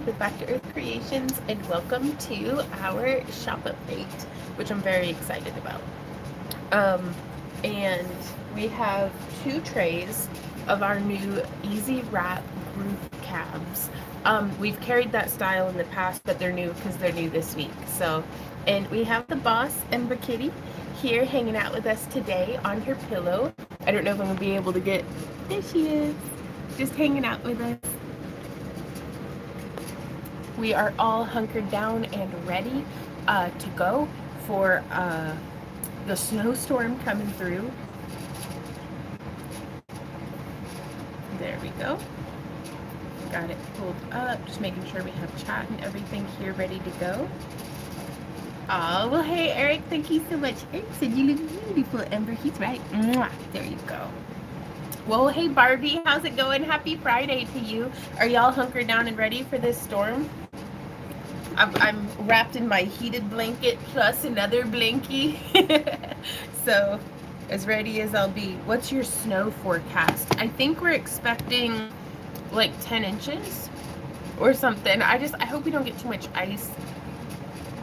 with Back to Earth Creations, and welcome to our shop update, which I'm very excited about. And we have 2 trays of our new Easy Wrap group cabs. We've carried that style in the past, but they're new because they're new this week. So, and we have the boss, Ember Kitty, here hanging out with us today on her pillow. I don't know if I'm gonna be able to get, there she is, just hanging out with us. We are all hunkered down and ready to go for the snowstorm coming through. There we go. Got it pulled up, just making sure we have chat and everything here ready to go. Oh, well, hey, Eric, thank you so much. Eric said you look beautiful, Ember. He's right. Mwah. There you go. Well, hey, Barbie, how's it going? Happy Friday to you. Are y'all hunkered down and ready for this storm? I'm wrapped in my heated blanket plus another blankie. So, as ready as I'll be. What's your snow forecast? I think we're expecting like 10 inches or something. I hope we don't get too much ice.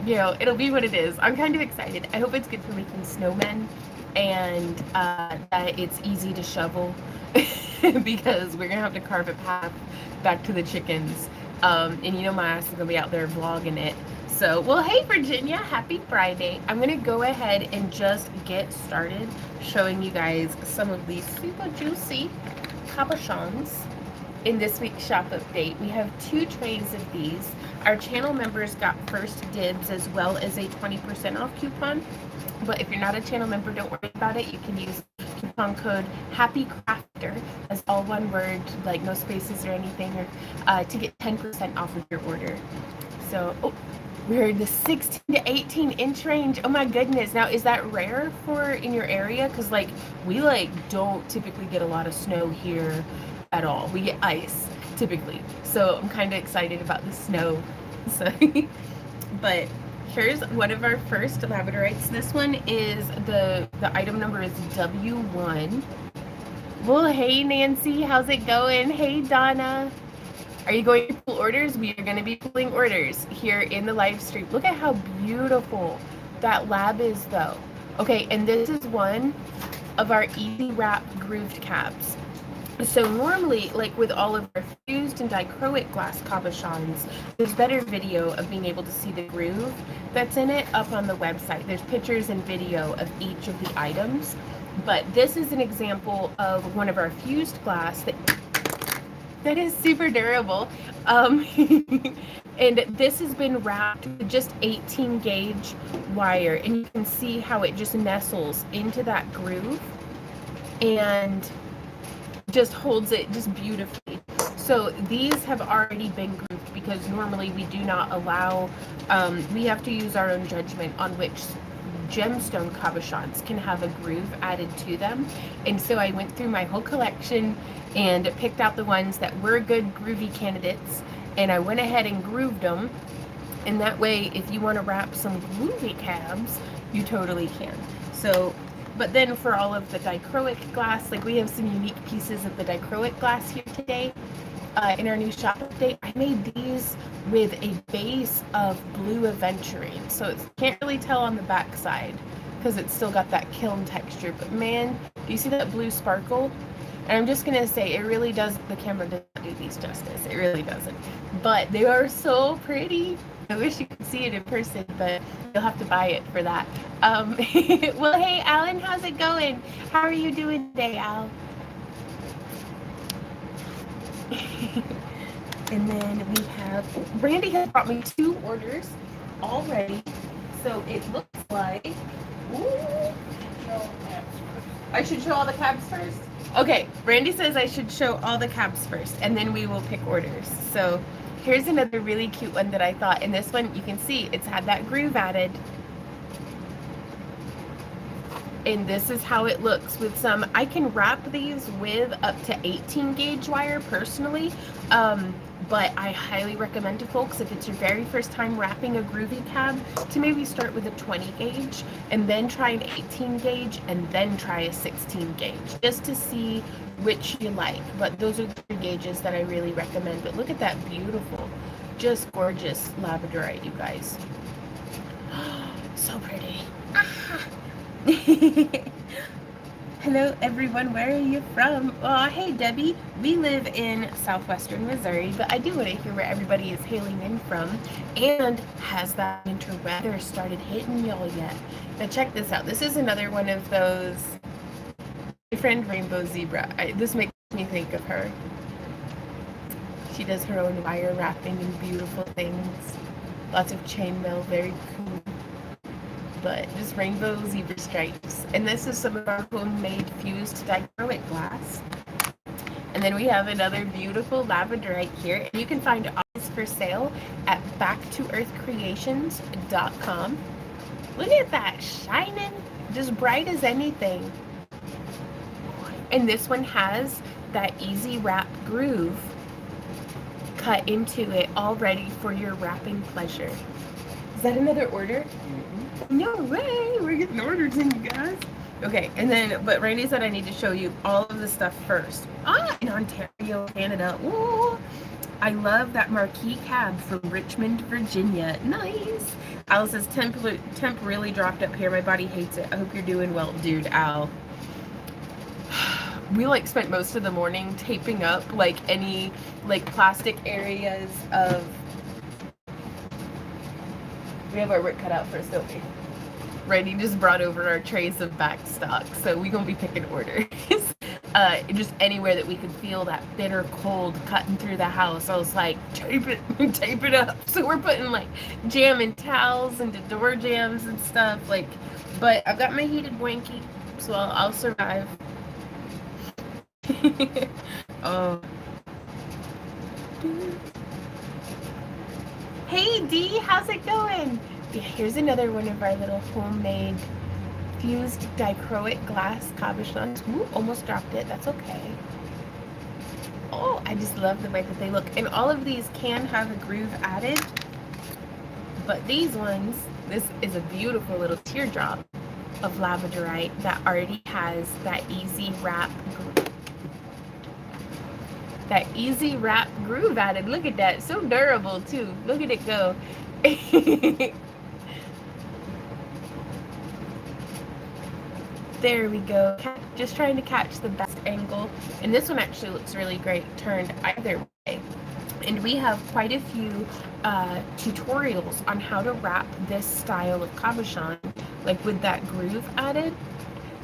You know, it'll be what it is. I'm kind of excited. I hope it's good for making snowmen and that it's easy to shovel because we're gonna have to carve a path back to the chickens. And you know my ass is gonna be out there vlogging it. So, well, hey Virginia, happy Friday. I'm gonna go ahead and just get started showing you guys some of these super juicy cabochons in this week's shop update. We have 2 trays of these. Our channel members got first dibs as well as a 20% off coupon. But if you're not a channel member, don't worry about it. You can use coupon code HAPPYCRAFTER, as all one word, like no spaces or anything, or to get 10% off of your order. So, oh, we're in the 16 to 18 inch range. Oh my goodness. Now, is that rare for in your area? Because like we don't typically get a lot of snow here at all. We get ice typically. So I'm kind of excited about the snow. So, but here's one of our first Labradorites. This one is the item number is W1. Well, hey Nancy, how's it going? Hey Donna. Are you going to pull orders? We are going to be pulling orders here in the live stream. Look at how beautiful that lab is though. Okay, and this is one of our Easy Wrap grooved cabs. So normally, like with all of our fused and dichroic glass cabochons, there's better video of being able to see the groove that's in it up on the website. There's pictures and video of each of the items. But this is an example of one of our fused glass that is super durable. And this has been wrapped with just 18 gauge wire. And you can see how it just nestles into that groove and just holds it just beautifully. So these have already been grooved because normally we do not allow, we have to use our own judgment on which gemstone cabochons can have a groove added to them. And so I went through my whole collection and picked out the ones that were good groovy candidates, and I went ahead and grooved them. And that way, if you want to wrap some groovy cabs, you totally can. So, but then for all of the dichroic glass, like we have some unique pieces of the dichroic glass here today. In our new shop update, I made these with a base of blue aventurine. So you can't really tell on the back side because it's still got that kiln texture. But man, do you see that blue sparkle? And I'm just going to say, it really does, the camera does not do these justice. It really doesn't. But they are so pretty. I wish you could see it in person, but you'll have to buy it for that. Well, hey, Alan, how's it going? How are you doing today, Al? And then we have, Brandy has brought me 2 orders already. So it looks like, ooh, I should show all the cabs first? Okay, Brandy says I should show all the cabs first, and then we will pick orders. So here's another really cute one that I thought, and this one, you can see, it's had that groove added. And this is how it looks with some, I can wrap these with up to 18 gauge wire personally, but I highly recommend to folks, if it's your very first time wrapping a groovy cab, to maybe start with a 20 gauge and then try an 18 gauge and then try a 16 gauge just to see which you like. But those are the 3 gauges that I really recommend. But look at that beautiful Just gorgeous Labradorite, you guys. So pretty. Hello everyone, where are you from? Oh, hey Debbie. We live in southwestern Missouri, but I do want to hear where everybody is hailing in from. And has that winter weather started hitting y'all yet? Now check this out. This is another one of those. My friend Rainbow Zebra. This makes me think of her. She does her own wire wrapping and beautiful things. Lots of chainmail, very cool. But just rainbow zebra stripes. And this is some of our homemade fused dichroic glass. And then we have another beautiful Labradorite here. And you can find all this for sale at backtoearthcreations.com. Look at that, shining, just bright as anything. And this one has that easy wrap groove cut into it, all ready for your wrapping pleasure. Is that another order? No way! We're getting orders in, you guys. Okay, and then, but Randy said I need to show you all of the stuff first. In Ontario, Canada. Ooh, I love that marquee cab from Richmond, Virginia. Nice. Al says, temp really dropped up here. My body hates it. I hope you're doing well, dude, Al. We like spent most of the morning taping up like any like plastic areas of. We have our work cut out for us, don't we? Randy just brought over our trays of back stock, so we're gonna be picking orders. Just anywhere that we could feel that bitter cold cutting through the house. I was like, tape it up. So we're putting like jam and towels into door jams and stuff. Like, but I've got my heated blankie, so I'll survive. Oh. Hey Dee, how's it going? Yeah, here's another one of our little homemade fused dichroic glass cabochons. Ooh, almost dropped it. That's okay. Oh, I just love the way that they look. And all of these can have a groove added, but these ones, this is a beautiful little teardrop of Labradorite that already has that easy wrap groove added. Look at that, so durable too. Look at it go. There we go. Just trying to catch the best angle. And this one actually looks really great turned either way. And we have quite a few tutorials on how to wrap this style of cabochon, like with that groove added.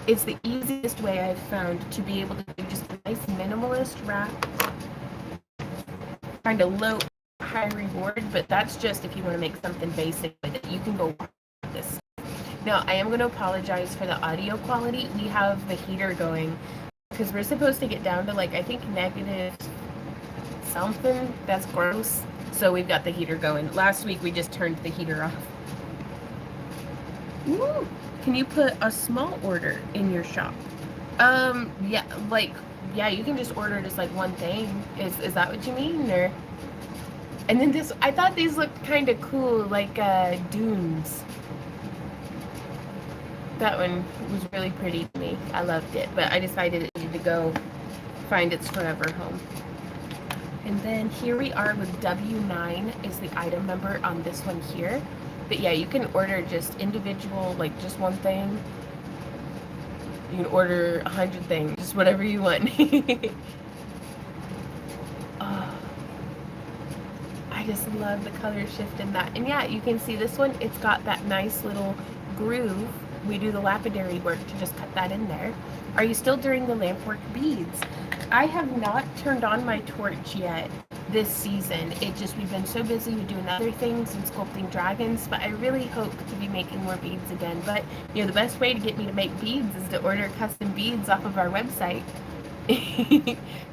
It's the easiest way I've found to be able to do just a nice minimalist wrap. Kind of low, high reward, but that's just if you want to make something basic with it. You can go with this. Now, I am going to apologize for the audio quality. We have the heater going because we're supposed to get down to like, I think negative something. That's gross. So we've got the heater going. Last week we just turned the heater off. Ooh. Can you put a small order in your shop? Yeah, like, yeah, you can just order just like one thing. Is that what you mean? Or, and then this, I thought these looked kind of cool, like dunes. That one was really pretty to me. I loved it, but I decided it needed to go find its forever home. And then here we are with W9 is the item number on this one here. But yeah, you can order just individual, like just one thing. You can order 100 things, just whatever you want. Oh, I just love the color shift in that. And yeah, you can see this one, it's got that nice little groove. We do the lapidary work to just cut that in there. Are you still doing the lampwork beads? I have not turned on my torch yet this season. We've been so busy with doing other things and sculpting dragons, but I really hope to be making more beads again. But you know, the best way to get me to make beads is to order custom beads off of our website.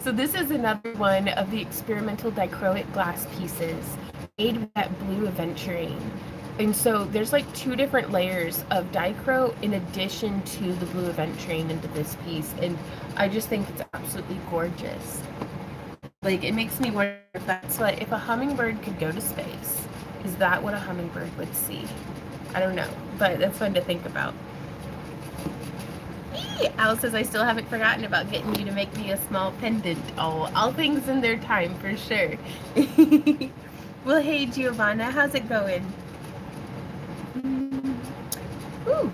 So this is another one of the experimental dichroic glass pieces made with that blue aventurine. And so there's like 2 different layers of dichro in addition to the blue aventurine into this piece, and I just think it's absolutely gorgeous. Like, it makes me wonder if that's what, if a hummingbird could go to space, is that what a hummingbird would see? I don't know, but that's fun to think about. Al says, I still haven't forgotten about getting you to make me a small pendant. Oh, all things in their time, for sure. Well, hey, Giovanna, how's it going? Ooh.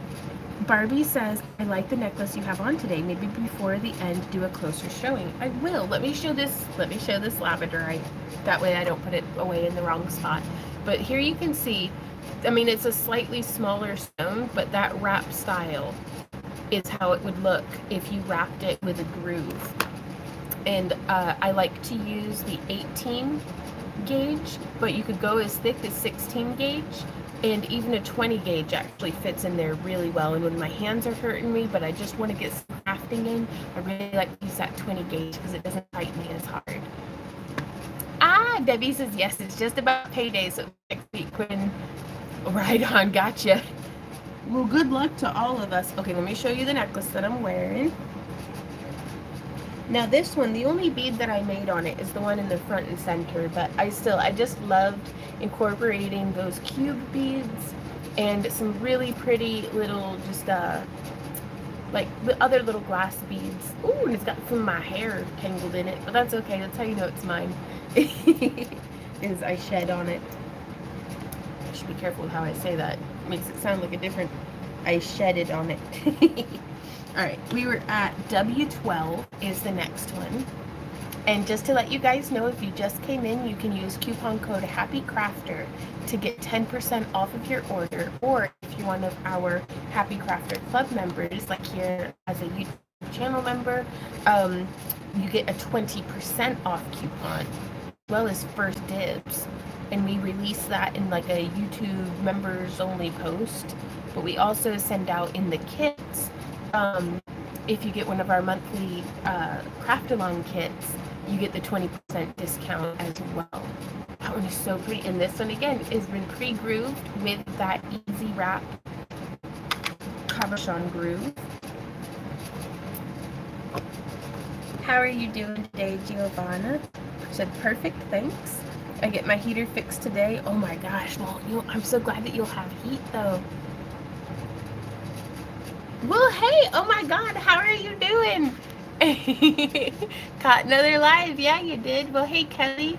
Barbie says, I like the necklace you have on today. Maybe before the end, do a closer showing. I will. Let me show this Labradorite. That way I don't put it away in the wrong spot. But here you can see, I mean, it's a slightly smaller stone, but that wrap style is how it would look if you wrapped it with a groove. And I like to use the 18 gauge, but you could go as thick as 16 gauge, and even a 20 gauge actually fits in there really well. And when my hands are hurting me, but I just want to get some crafting in, I really like to use that 20 gauge because it doesn't bite me as hard. Ah, Debbie says, yes, it's just about payday, so next week, Quinn. Right on, gotcha. Well, good luck to all of us. Okay, let me show you the necklace that I'm wearing. Now this one, the only bead that I made on it is the one in the front and center, but I just loved incorporating those cube beads and some really pretty little, just like the other little glass beads. Ooh, and it's got some of my hair tangled in it, but that's okay. That's how you know it's mine. Is I shed on it. I should be careful with how I say that. It makes it sound like a different, I shedded on it. All right, we were at W12 is the next one. And just to let you guys know, if you just came in, you can use coupon code HAPPYCRAFTER to get 10% off of your order. Or if you're one of our Happy Crafter Club members, like here as a YouTube channel member, you get a 20% off coupon, as well as first dibs. And we release that in like a YouTube members only post. But we also send out in the kits. If you get one of our monthly craft-along kits, you get the 20% discount as well. That one is so pretty. And this one, again, has been pre-grooved with that easy wrap cabochon groove. How are you doing today, Giovanna? Said, perfect, thanks. I get my heater fixed today. Oh my gosh, well, I'm so glad that you'll have heat, though. Well, hey, oh my God, how are you doing? Caught another live. Yeah, you did. Well, hey, Kelly.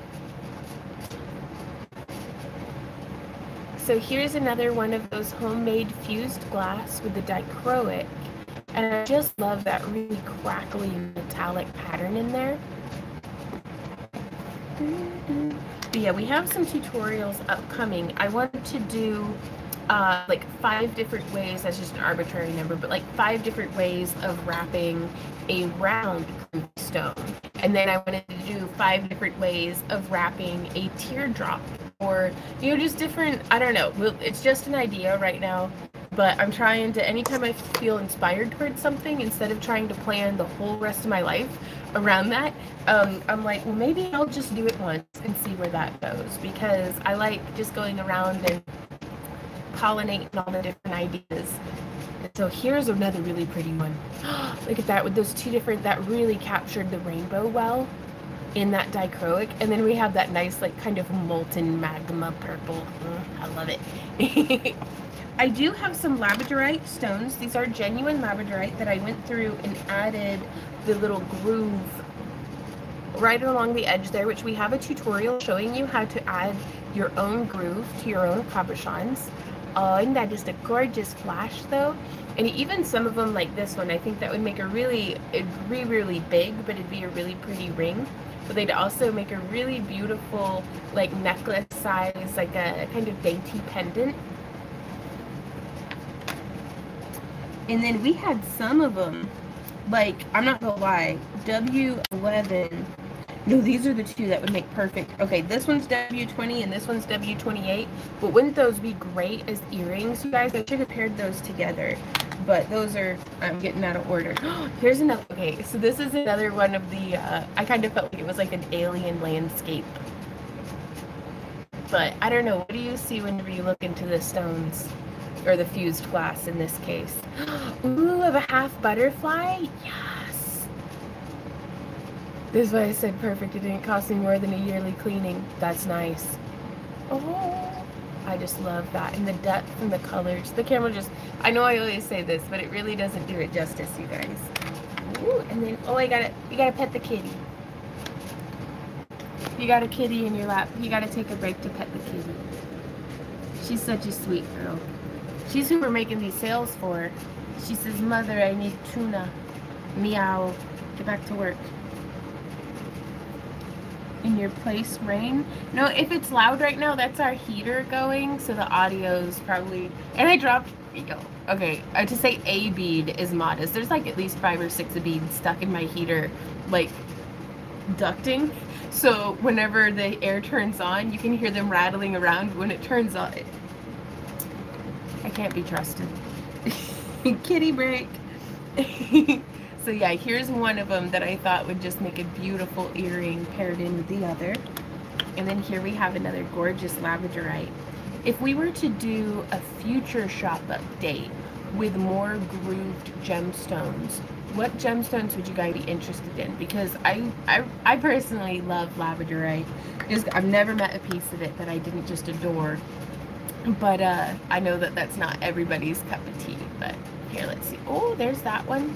So here's another one of those homemade fused glass with the dichroic. And I just love that really crackly metallic pattern in there. But yeah, we have some tutorials upcoming. I wanted to do like 5 different ways, that's just an arbitrary number, but like 5 different ways of wrapping a round stone. And then I wanted to do 5 different ways of wrapping a teardrop, or, you know, just different, I don't know. It's just an idea right now, but I'm trying to, anytime I feel inspired towards something, instead of trying to plan the whole rest of my life around that, I'm like, well, maybe I'll just do it once and see where that goes, because I like just going around and pollinating all the different ideas. And so here's another really pretty one. Look at that, with those 2 different, that really captured the rainbow well in that dichroic. And then we have that nice, like, kind of molten magma purple. I love it. I do have some Labradorite stones. These are genuine Labradorite that I went through and added the little groove right along the edge there, which we have a tutorial showing you how to add your own groove to your own cabochons. Oh, isn't that just a gorgeous flash, though? And even some of them, like this one, I think that would make it'd be really big, but it'd be a really pretty ring. But they'd also make a really beautiful, like, necklace size, like a kind of dainty pendant. And then we had some of them, like, I'm not gonna lie, W11. No, these are the 2 that would make perfect. Okay, this one's W20 and this one's W28. But wouldn't those be great as earrings, you guys? I should have paired those together. But those are, I'm getting out of order. Here's another, okay, so this is another one of the, I kind of felt like it was like an alien landscape. But I don't know, what do you see whenever you look into the stones? Or the fused glass in this case. Ooh, of a half butterfly? Yes. This is why I said perfect. It didn't cost me more than a yearly cleaning. That's nice. Oh, I just love that. And the depth and the colors. The camera just, I know I always say this, but it really doesn't do it justice, you guys. Ooh, and then, oh, you gotta pet the kitty. You got a kitty in your lap. You got to take a break to pet the kitty. She's such a sweet girl. She's who we're making these sales for. She says, Mother, I need tuna. Meow. Get back to work. In your place, rain? No, if it's loud right now, that's our heater going, so the audio's probably... And I dropped... Okay, to say a bead is modest. There's like at least 5 or 6 beads stuck in my heater, like, ducting. So whenever the air turns on, you can hear them rattling around when it turns on. I can't be trusted. Kitty break. So yeah, here's one of them that I thought would just make a beautiful earring paired in with the other. And then here we have another gorgeous Labradorite. If we were to do a future shop update with more grooved gemstones, what gemstones would you guys be interested in? Because I personally love Labradorite. I've never met a piece of it that I didn't just adore. But I know that that's not everybody's cup of tea. But here, let's see. Oh, there's that one.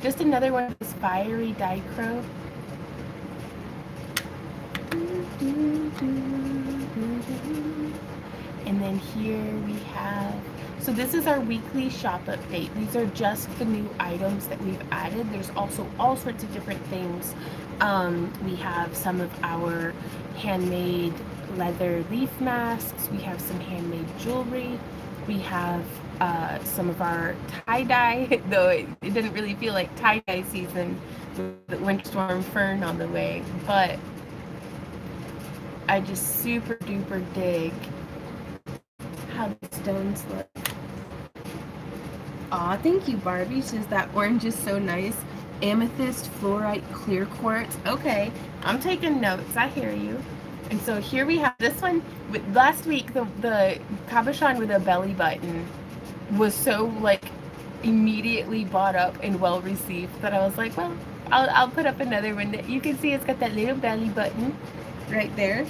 Just another one of this fiery dichro. And then here we have, so this is our weekly shop update. These are just the new items that we've added. There's also all sorts of different things. We have some of our handmade leather leaf masks. We have some handmade jewelry. We have some of our tie-dye, though it didn't really feel like tie-dye season with the winter storm fern on the way, but I just super duper dig how the stones look. Aw, thank you, Barbie. Says that orange is so nice. Amethyst, fluorite, clear quartz. Okay, I'm taking notes. I hear you. And so here we have this one. Last week, the cabochon with a belly button was so like immediately bought up and well received that I was like, well, I'll put up another one that you can see it's got that little belly button right there.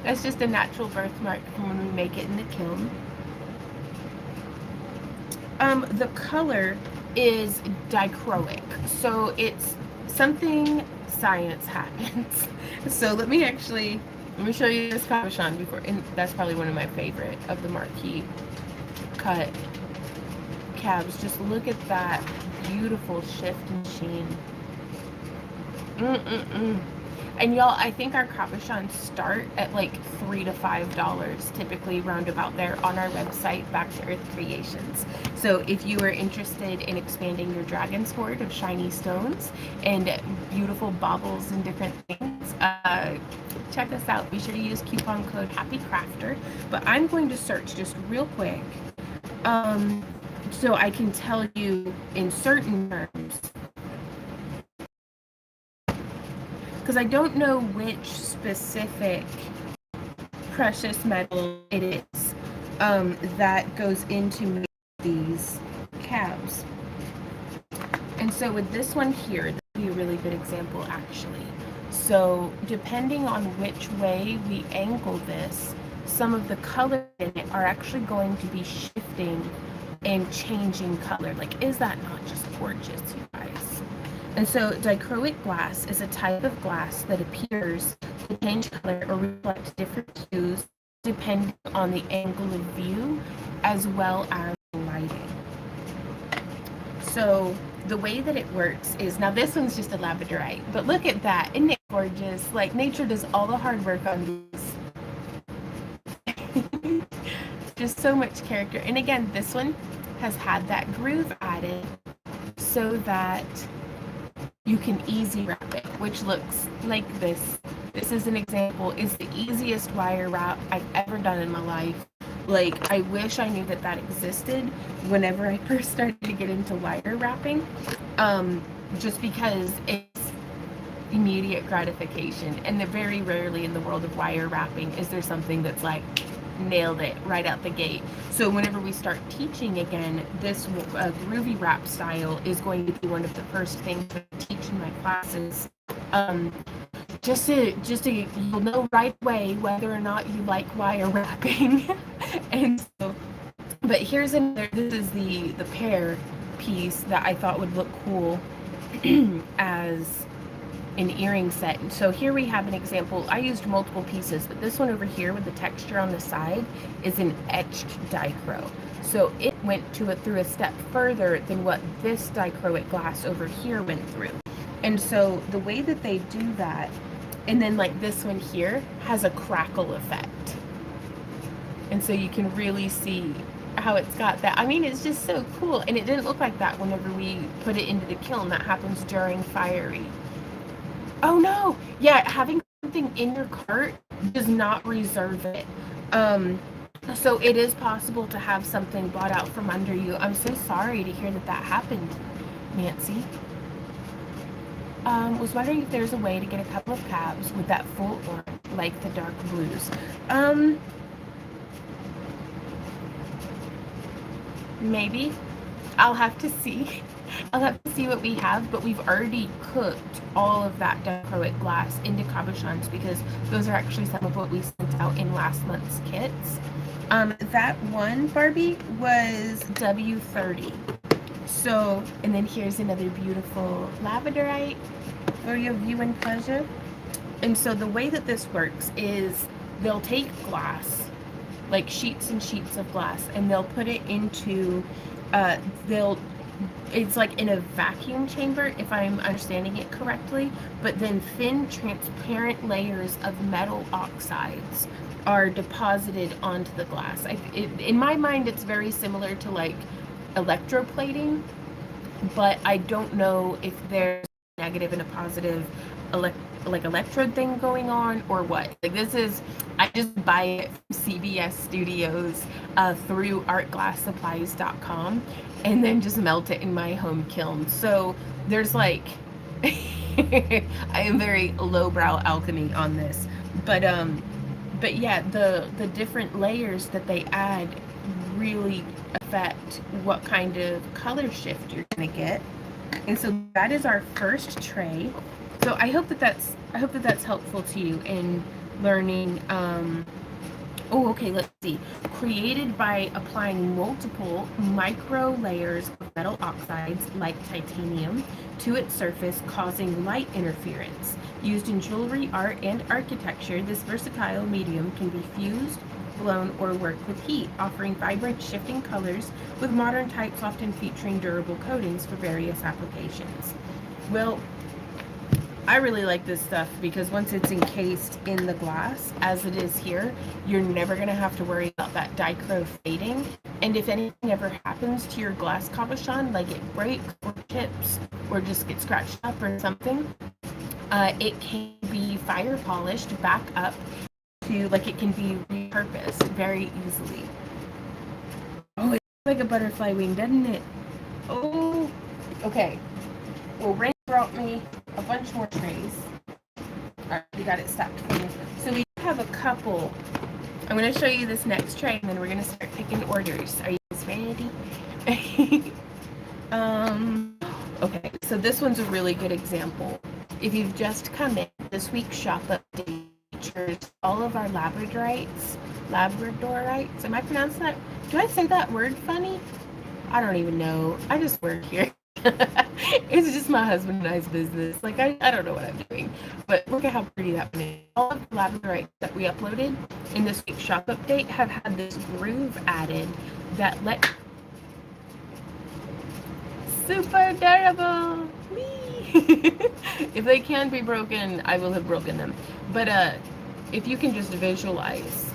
That's just a natural birthmark from when we make it in the kiln. The color is dichroic, so it's something science happens. So let me show you this cabochon before, and that's probably one of my favorite of the marquee cut cabs. Just look at that beautiful shift and sheen. And y'all, I think our cabochons start at like $3 to $5, typically roundabout there on our website, Back to Earth Creations. So if you are interested in expanding your dragon's hoard of shiny stones and beautiful baubles and different things, check us out. Be sure to use coupon code HAPPYCRAFTER. But I'm going to search just real quick so I can tell you in certain terms, because I don't know which specific precious metal it is that goes into these cabs. And so with this one here, this would be a really good example actually. So depending on which way we angle this, some of the colors in it are actually going to be shifting and changing color. Like, is that not just gorgeous, you guys? And so dichroic glass is a type of glass that appears to change color or reflect different hues depending on the angle of view as well as lighting. So the way that it works is, now this one's just a Labradorite, but look at that, isn't it gorgeous? Like, nature does all the hard work on these. Just so much character. And again, this one has had that groove added so that you can easy wrap it, which looks like this. This is an example. It's the easiest wire wrap I've ever done in my life. Like, I wish I knew that that existed whenever I first started to get into wire wrapping, just because it's immediate gratification. And very rarely in the world of wire wrapping is there something that's like, nailed it right out the gate. So whenever we start teaching again, this groovy wrap style is going to be one of the first things I teach in my classes. Just to you'll know right away whether or not you like wire wrapping. And so, but here's another. This is the pear piece that I thought would look cool as an earring set. And so here we have an example. I used multiple pieces, but this one over here with the texture on the side is an etched dichro. So it went through a step further than what this dichroic glass over here went through. And so the way that they do that, and then like this one here has a crackle effect. And so you can really see how it's got that. I mean, it's just so cool. And it didn't look like that whenever we put it into the kiln. That happens during firing. Oh no! Yeah, having something in your cart does not reserve it. So it is possible to have something bought out from under you. I'm so sorry to hear that that happened, Nancy. Was wondering if there's a way to get a couple of cabs with that full orange, like the dark blues. Maybe. I'll have to see. I'll have to see what we have, but we've already cooked all of that dichroic glass into cabochons because those are actually some of what we sent out in last month's kits. That one, Barbie, was W30. So, and then here's another beautiful Labradorite for your viewing pleasure. And so the way that this works is they'll take glass, like sheets and sheets of glass, and they'll put it into, it's like in a vacuum chamber, if I'm understanding it correctly, but then thin transparent layers of metal oxides are deposited onto the glass. In my mind, it's very similar to like electroplating, but I don't know if there's a negative and a positive electrode thing going on or what. Like this is, I just buy it from CBS Studios through artglasssupplies.com and then just melt it in my home kiln. So there's like, I am very lowbrow alchemy on this, but yeah, the different layers that they add really affect what kind of color shift you're gonna get. And so that is our first tray. So I hope that that's helpful to you in learning. Oh, okay, let's see. Created by applying multiple micro layers of metal oxides like titanium to its surface, causing light interference. Used in jewelry, art, and architecture, this versatile medium can be fused, blown, or worked with heat, offering vibrant, shifting colors with modern types often featuring durable coatings for various applications. Well, I really like this stuff because once it's encased in the glass, as it is here, you're never going to have to worry about that dichro fading. And if anything ever happens to your glass cabochon, like it breaks or chips or just gets scratched up or something, it can be fire polished back up to, like, it can be repurposed very easily. Oh, it's like a butterfly wing, doesn't it? Oh, okay. Well, Rain brought me a bunch more trays. Alright, we got it stacked for me. So we have a couple. I'm going to show you this next tray, and then we're going to start picking orders. Are you guys ready? Okay, so this one's a really good example. If you've just come in, this week's shop update features all of our Labradorites. Am I pronouncing that? Do I say that word funny? I don't even know. I just work here. It's just my husband and I's business. Like, I don't know what I'm doing. But look at how pretty that one is. All of the Labradorite that we uploaded in this week's shop update have had this groove added that super adorable. If they can be broken, I will have broken them. But if you can just visualize,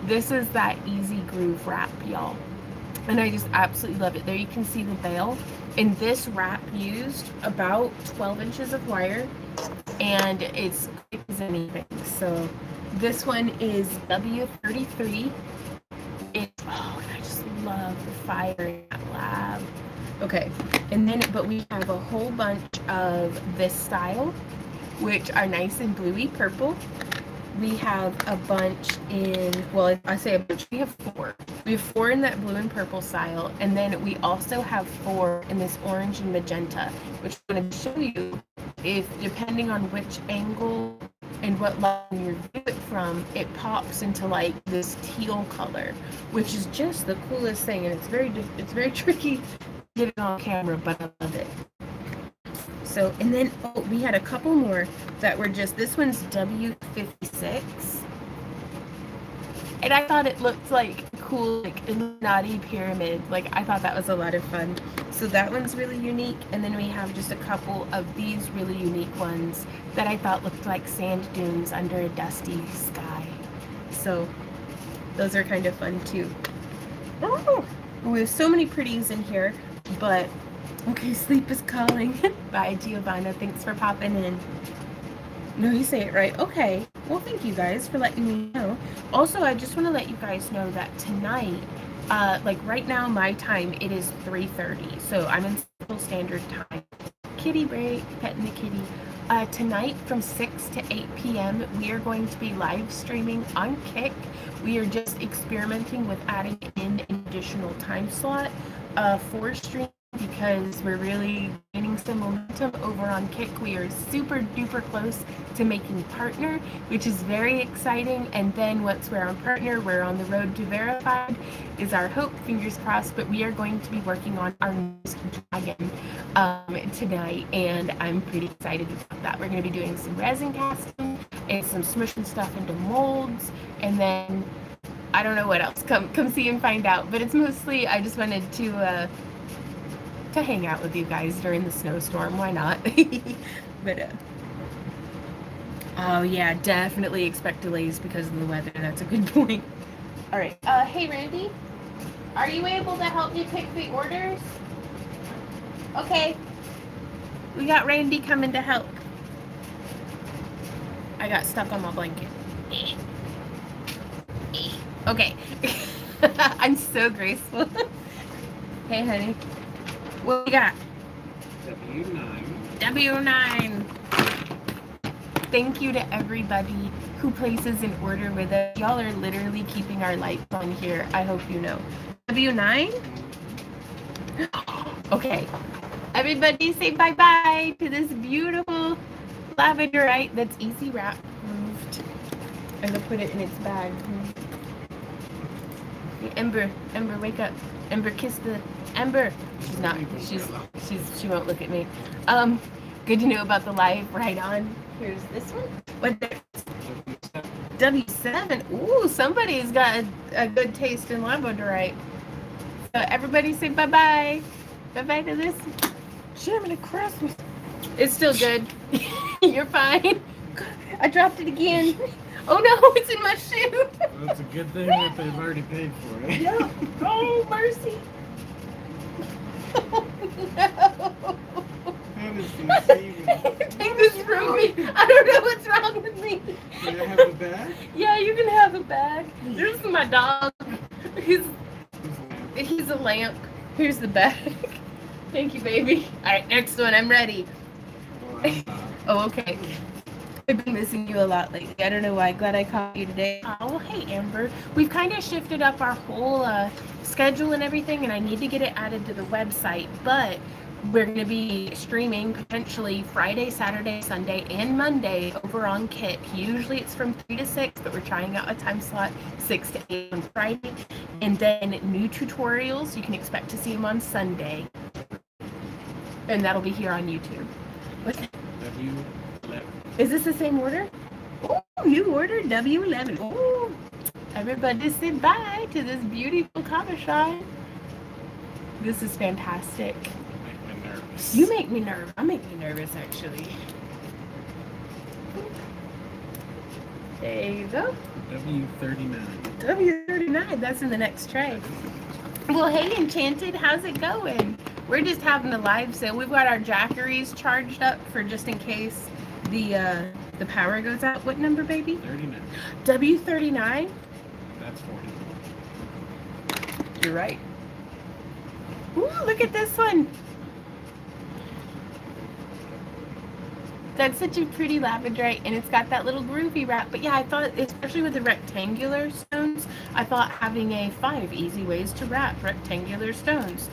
this is that easy groove wrap, y'all. And I just absolutely love it. There you can see the bail. And this wrap used about 12 inches of wire, and it's quick as anything. So this one is W33. And I just love the fire in that lab. Okay, and then, but we have a whole bunch of this style, which are nice and bluey purple. We have a bunch in, well, I say a bunch, we have four. We have four in that blue and purple style, and then we also have four in this orange and magenta, which I'm going to show you if, depending on which angle and what line you view it from, it pops into like this teal color, which is just the coolest thing, and it's very tricky to get it on camera, but I love it. So, and then, oh, we had a couple more that were just, this one's W56. And I thought it looked like cool, like Illuminati pyramid. Like, I thought that was a lot of fun. So that one's really unique. And then we have just a couple of these really unique ones that I thought looked like sand dunes under a dusty sky. So those are kind of fun too. Oh, we have so many pretties in here, but okay, sleep is calling. Bye, Giovanna. Thanks for popping in. No, you say it right. Okay. Well, thank you guys for letting me know. Also, I just want to let you guys know that tonight, like right now, my time, it is 3:30. So I'm in Central Standard Time. Kitty break, petting the kitty. Tonight from 6 to 8 p.m., we are going to be live streaming on Kick. We are just experimenting with adding in an additional time slot for stream, because we're really gaining some momentum over on Kick. We are super duper close to making partner, which is very exciting. And then once we're on partner, we're on the road to verified, is our hope, fingers crossed. But we are going to be working on our newest dragon tonight, and I'm pretty excited about that. We're going to be doing some resin casting and some smushing stuff into molds, and then I don't know what else. Come see and find out. But it's mostly, I just wanted to hang out with you guys during the snowstorm. Why not? But oh yeah, definitely expect delays because of the weather. That's a good point. All right. Hey Randy, are you able to help me pick the orders? Okay. We got Randy coming to help. I got stuck on my blanket. Okay. I'm so graceful. Hey honey. What we got? W9. Thank you to everybody who places an order with us. Y'all are literally keeping our lights on here. I hope you know. W9? Okay. Everybody say bye-bye to this beautiful Labradorite that's easy wrap moved. I'm gonna put it in its bag. Ember, wake up. Ember, kiss the Ember. She's not. She won't look at me. Good to know about the live right on. Here's this one. What? W7. Ooh, somebody's got a good taste in Labradorite. So everybody say bye bye. Bye bye to this. Shit, I'm gonna crash. It's still good. You're fine. I dropped it again. Oh no, it's in my shoe. Well, it's a good thing that they've already paid for it. Yeah. Oh, mercy. Oh, no. How does this even? Take this from me. I don't know what's wrong with me. Can I have a bag? Yeah, you can have a bag. This is my dog. He's a lamp. Here's the bag. Thank you, baby. All right, next one. I'm ready. Well, I'm not. Oh, okay. I've been missing you a lot lately. I don't know why. Glad I caught you today. Oh, well, hey, Amber. We've kind of shifted up our whole schedule and everything, and I need to get it added to the website. But we're going to be streaming potentially Friday, Saturday, Sunday, and Monday over on Kit. Usually it's from 3 to 6, but we're trying out a time slot 6 to 8 on Friday. And then new tutorials, you can expect to see them on Sunday. And that'll be here on YouTube. What's that? W11. Is this the same order? Oh, new order, W11. Oh, everybody say bye to this beautiful cabochon. This is fantastic. Make me nervous. You make me nervous. I make me nervous, actually. There you go. W39. W39, that's in the next tray. Well, hey, Enchanted, how's it going? We're just having a live sale. We've got our jackeries charged up for just in case the power goes out. What number, baby? 39. W39? That's 40. You're right. Ooh, look at this one. That's such a pretty Labradorite, and it's got that little groovy wrap. But yeah, I thought, especially with the rectangular stones, I thought having a 5 easy ways to wrap rectangular stones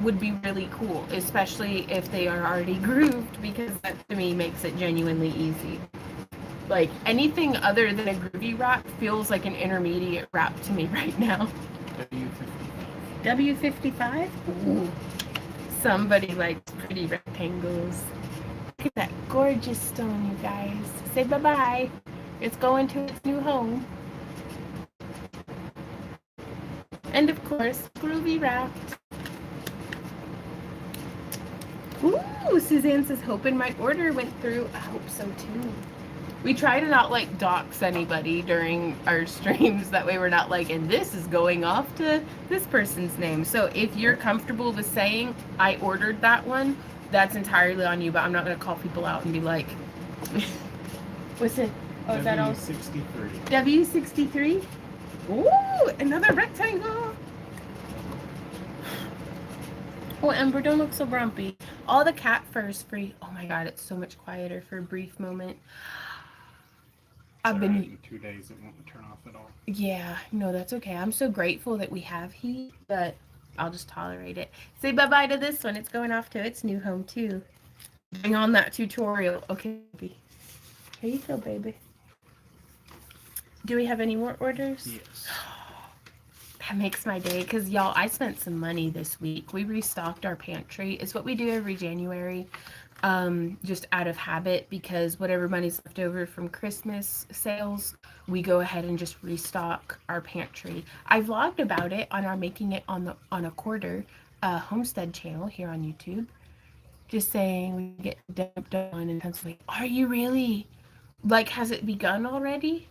would be really cool, especially if they are already grooved, because that to me makes it genuinely easy. Like anything other than a groovy wrap feels like an intermediate wrap to me right now. W55. W55? Ooh. Somebody likes pretty rectangles. Look at that gorgeous stone, you guys. Say bye-bye. It's going to its new home. And of course, groovy wrapped. Ooh, Suzanne says, hoping my order went through. I hope so too. We try to not like dox anybody during our streams. That way we're not like, and this is going off to this person's name. So if you're comfortable with saying, I ordered that one, that's entirely on you, but I'm not going to call people out and be like, what's it? Oh, is that all? W63. W63? Ooh, another rectangle. Oh, Ember, don't look so grumpy. All the cat fur is free. Oh my god, it's so much quieter for a brief moment. I've been... in 2 days it won't turn off at all. Yeah, no, that's okay. I'm so grateful that we have heat, but I'll just tolerate it. Say bye-bye to this one. It's going off to its new home, too. Bring on that tutorial. Okay, baby. How you feel, baby? Do we have any more orders? Yes. That makes my day, because, y'all, I spent some money this week. We restocked our pantry. It's what we do every January, just out of habit, because whatever money's left over from Christmas sales, we go ahead and just restock our pantry. I vlogged about it on our Making It on a Quarter Homestead channel here on YouTube, just saying we get dumped on, and Pen's like, are you really? Like, has it begun already?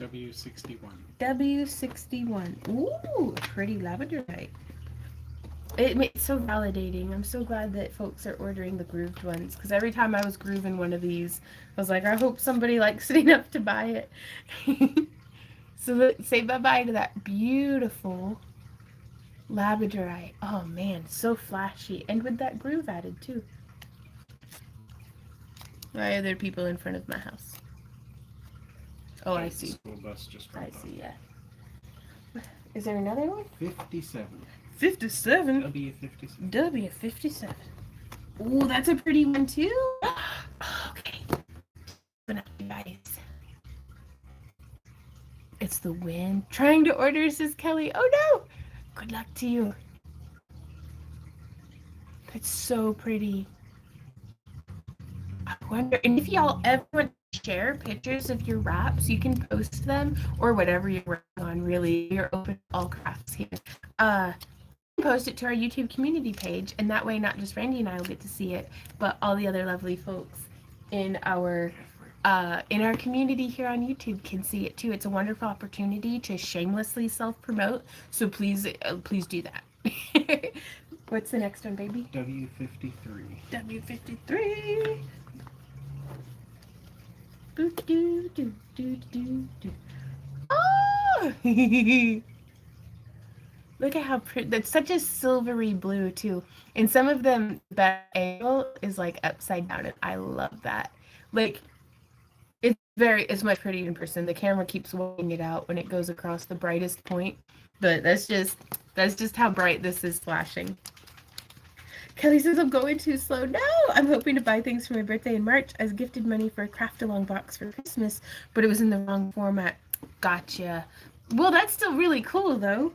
W61. W61. Ooh, a pretty Labradorite. It's so validating. I'm so glad that folks are ordering the grooved ones, because every time I was grooving one of these, I was like, I hope somebody likes it enough to buy it. So say bye-bye to that beautiful Labradorite. Oh man, so flashy. And with that groove added too. Why are there people in front of my house? Oh, I see. School bus just I dropped see, yeah. Is there another one? 57. 57? W57. W57. Ooh, that's a pretty one too. Okay. Open up, you guys. It's the wind. Trying to order, says Kelly. Oh no! Good luck to you. That's so pretty. I wonder, and if y'all ever want to share pictures of your wraps, you can post them, or whatever you're working on, really. You're open to all crafts here. Post it to our YouTube community page, and that way not just Randy and I will get to see it, but all the other lovely folks in our community here on YouTube can see it too. It's a wonderful opportunity to shamelessly self-promote, so please do that. What's the next one, baby? W53. W53. Boo doo doo doo doo doo. Oh! Look at how pretty. That's such a silvery blue too. And some of them, that angle is like upside down, and I love that. Like, it's much prettier in person. The camera keeps weighing it out when it goes across the brightest point, but that's just how bright this is flashing. Kelly says, I'm going too slow. No, I'm hoping to buy things for my birthday in March. I was gifted money for a craft-along box for Christmas, but it was in the wrong format. Gotcha. Well, that's still really cool, though.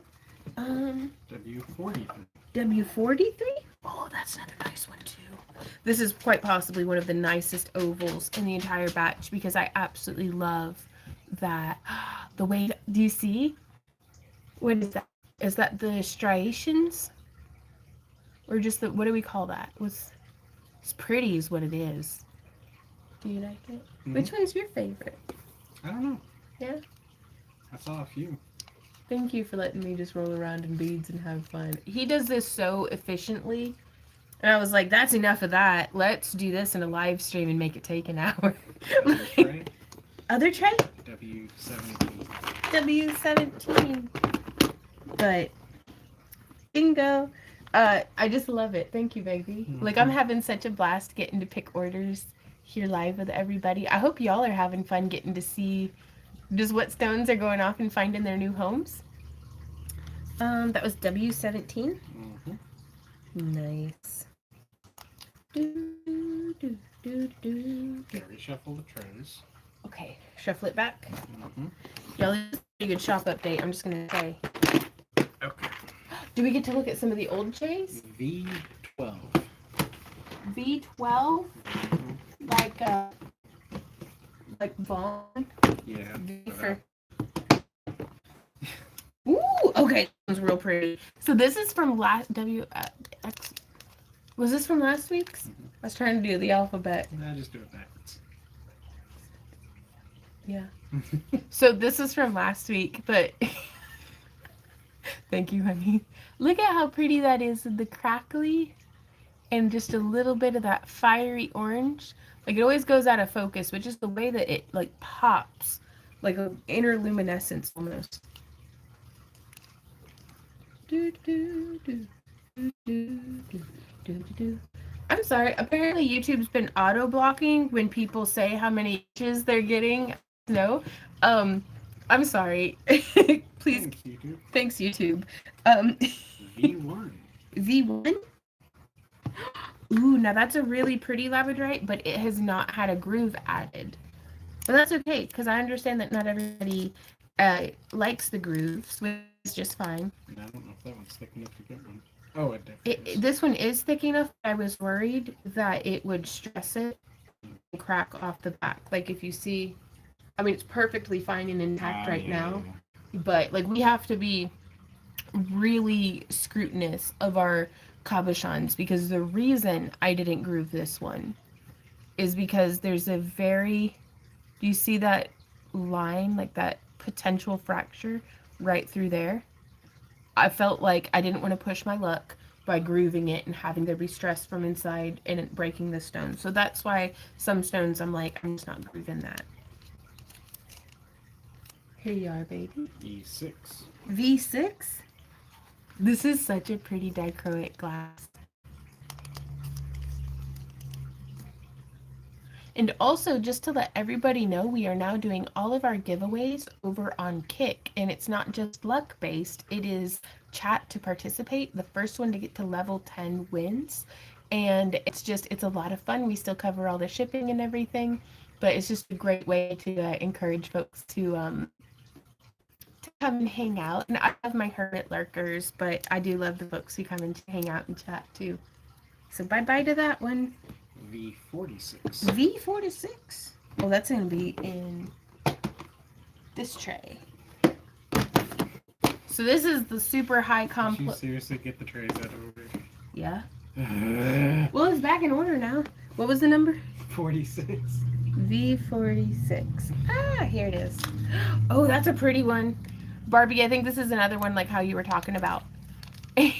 W43. W43? Oh, that's another nice one, too. This is quite possibly one of the nicest ovals in the entire batch, because I absolutely love that. The way, do you see? What is that? Is that the striations? Or just the, what do we call that? It's pretty is what it is. Do you like it? Mm-hmm. Which one's your favorite? I don't know. Yeah? I saw a few. Thank you for letting me just roll around in beads and have fun. He does this so efficiently. And I was like, that's enough of that. Let's do this in a live stream and make it take an hour. Other tray? Other tray? W17. W17. But, bingo. I just love it. Thank you, baby. Mm-hmm. Like, I'm having such a blast getting to pick orders here live with everybody. I hope y'all are having fun getting to see just what stones are going off and finding their new homes. That was W17. Mm-hmm. Nice. Reshuffle the trays. Okay, shuffle it back. Mm-hmm. Y'all, this is a pretty good shop update, I'm just gonna say. Okay. Do we get to look at some of the old trays? V12. V12, like Vaughn. Yeah. V for. Ooh, okay, that was real pretty. So this is from last X. Was this from last week's? I was trying to do the alphabet. Nah, just do it backwards. Yeah. So this is from last week, but thank you, honey. Look at how pretty that is with the crackly and just a little bit of that fiery orange. Like it always goes out of focus, but just the way that it like pops, like an inner luminescence almost. Do, do, do, do, do, do, do, do. I'm sorry. Apparently, YouTube's been auto blocking when people say how many inches they're getting. No, I'm sorry. Please, Thanks, YouTube. thanks, YouTube. V1. V1. Ooh, now that's a really pretty Labradorite, but it has not had a groove added. But that's okay, because I understand that not everybody likes the grooves, which is just fine. I don't know if that one's thick enough to get one. Oh, it definitely is. This one is thick enough. I was worried that it would stress it and crack off the back. Like if you see, I mean, it's perfectly fine and intact right now, but like we have to be really scrutinous of our cabochons because the reason I didn't groove this one is because there's a very, do you see that line, like that potential fracture right through there? I felt like I didn't want to push my luck by grooving it and having there be stress from inside and it breaking the stone. So that's why some stones I'm like, I'm just not grooving that. Here you are, baby. E6. V6? This is such a pretty dichroic glass. And also, just to let everybody know, we are now doing all of our giveaways over on Kick. And it's not just luck-based, it is chat to participate. The first one to get to level 10 wins. And it's a lot of fun. We still cover all the shipping and everything. But it's just a great way to encourage folks to come and hang out. And I love my hermit lurkers, but I do love the folks who come and hang out and chat too. So bye-bye to that one. V46. V46. Well, that's going to be in this tray. So this is the super high Did you complex. seriously get the trays out of order? Yeah. Well, it's back in order now. What was the number? 46. V46. Ah, here it is. Oh, that's a pretty one. Barbie, I think this is another one like how you were talking about. Do,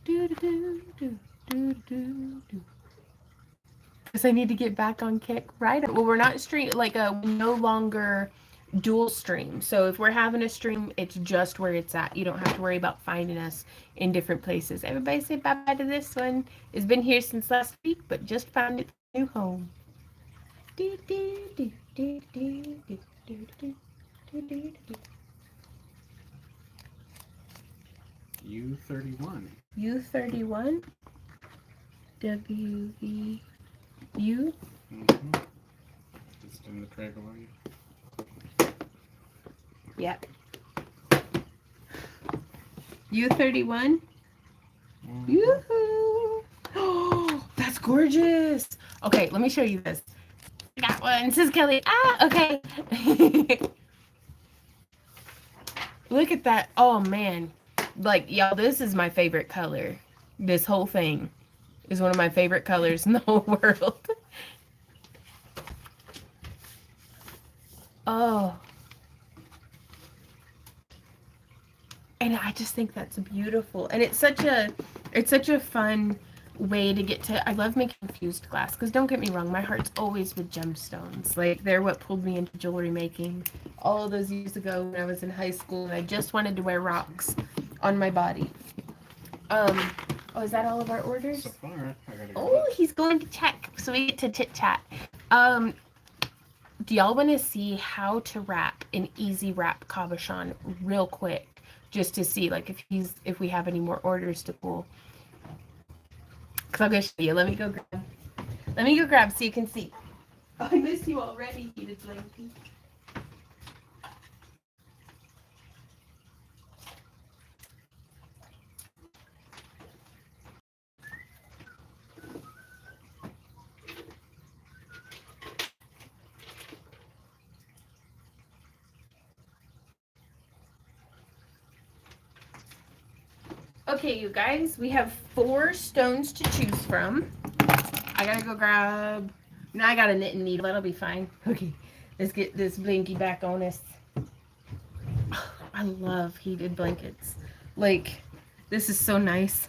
do, do, do. Because I need to get back on Kick, right? Well, we're not no longer dual stream. So if we're having a stream, it's just where it's at. You don't have to worry about finding us in different places. Everybody say bye-bye to this one. It's been here since last week, but just found its new home. U31. U31. WVU. Just in the tray below you. Yep. U31. Yoo-hoo! Oh, that's gorgeous. Okay, let me show you this. I got one. This is Kelly. Ah, okay. Look at that. Oh, man. Like, y'all, this is my favorite color. This whole thing is one of my favorite colors in the whole world. Oh. And I just think that's beautiful. And it's such a fun way to get to, I love making fused glass, because don't get me wrong, my heart's always with gemstones. Like, they're what pulled me into jewelry making all those years ago when I was in high school and I just wanted to wear rocks on my body. Oh, is that all of our orders? So far, I gotta go. Oh, he's going to check, so we get to chit chat. Do y'all want to see how to wrap an easy wrap cabochon real quick, just to see like if we have any more orders to pull? Cause I'm gonna show you. Let me go grab so you can see. Oh, I miss you already, heated blankie. Okay, you guys, we have 4 stones to choose from. I gotta go grab. No, I got a knitting needle. That'll be fine. Okay, let's get this blankie back on us. I love heated blankets. Like, this is so nice.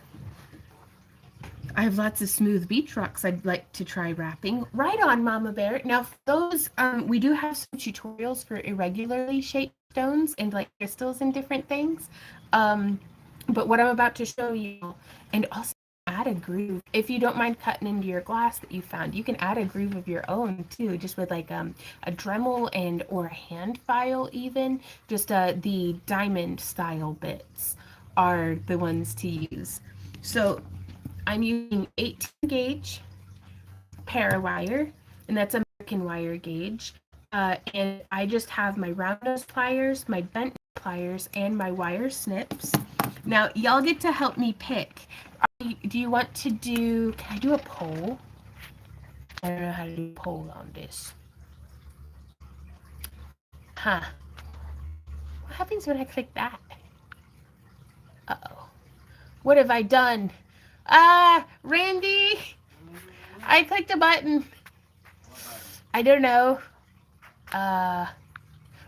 I have lots of smooth beach rocks I'd like to try wrapping. Right on, Mama Bear. Now, for those, we do have some tutorials for irregularly shaped stones and like crystals and different things. But what I'm about to show you, and also add a groove. If you don't mind cutting into your glass that you found, you can add a groove of your own too, just with like a Dremel and or a hand file even. Just the diamond style bits are the ones to use. So I'm using 18 gauge parawire, and that's American wire gauge. And I just have my round nose pliers, my bent pliers, and my wire snips. Now, y'all get to help me pick. Do you want to do, can I do a poll? I don't know how to do a poll on this. Huh. What happens when I click that? Uh-oh. What have I done? Randy! I clicked a button. I don't know.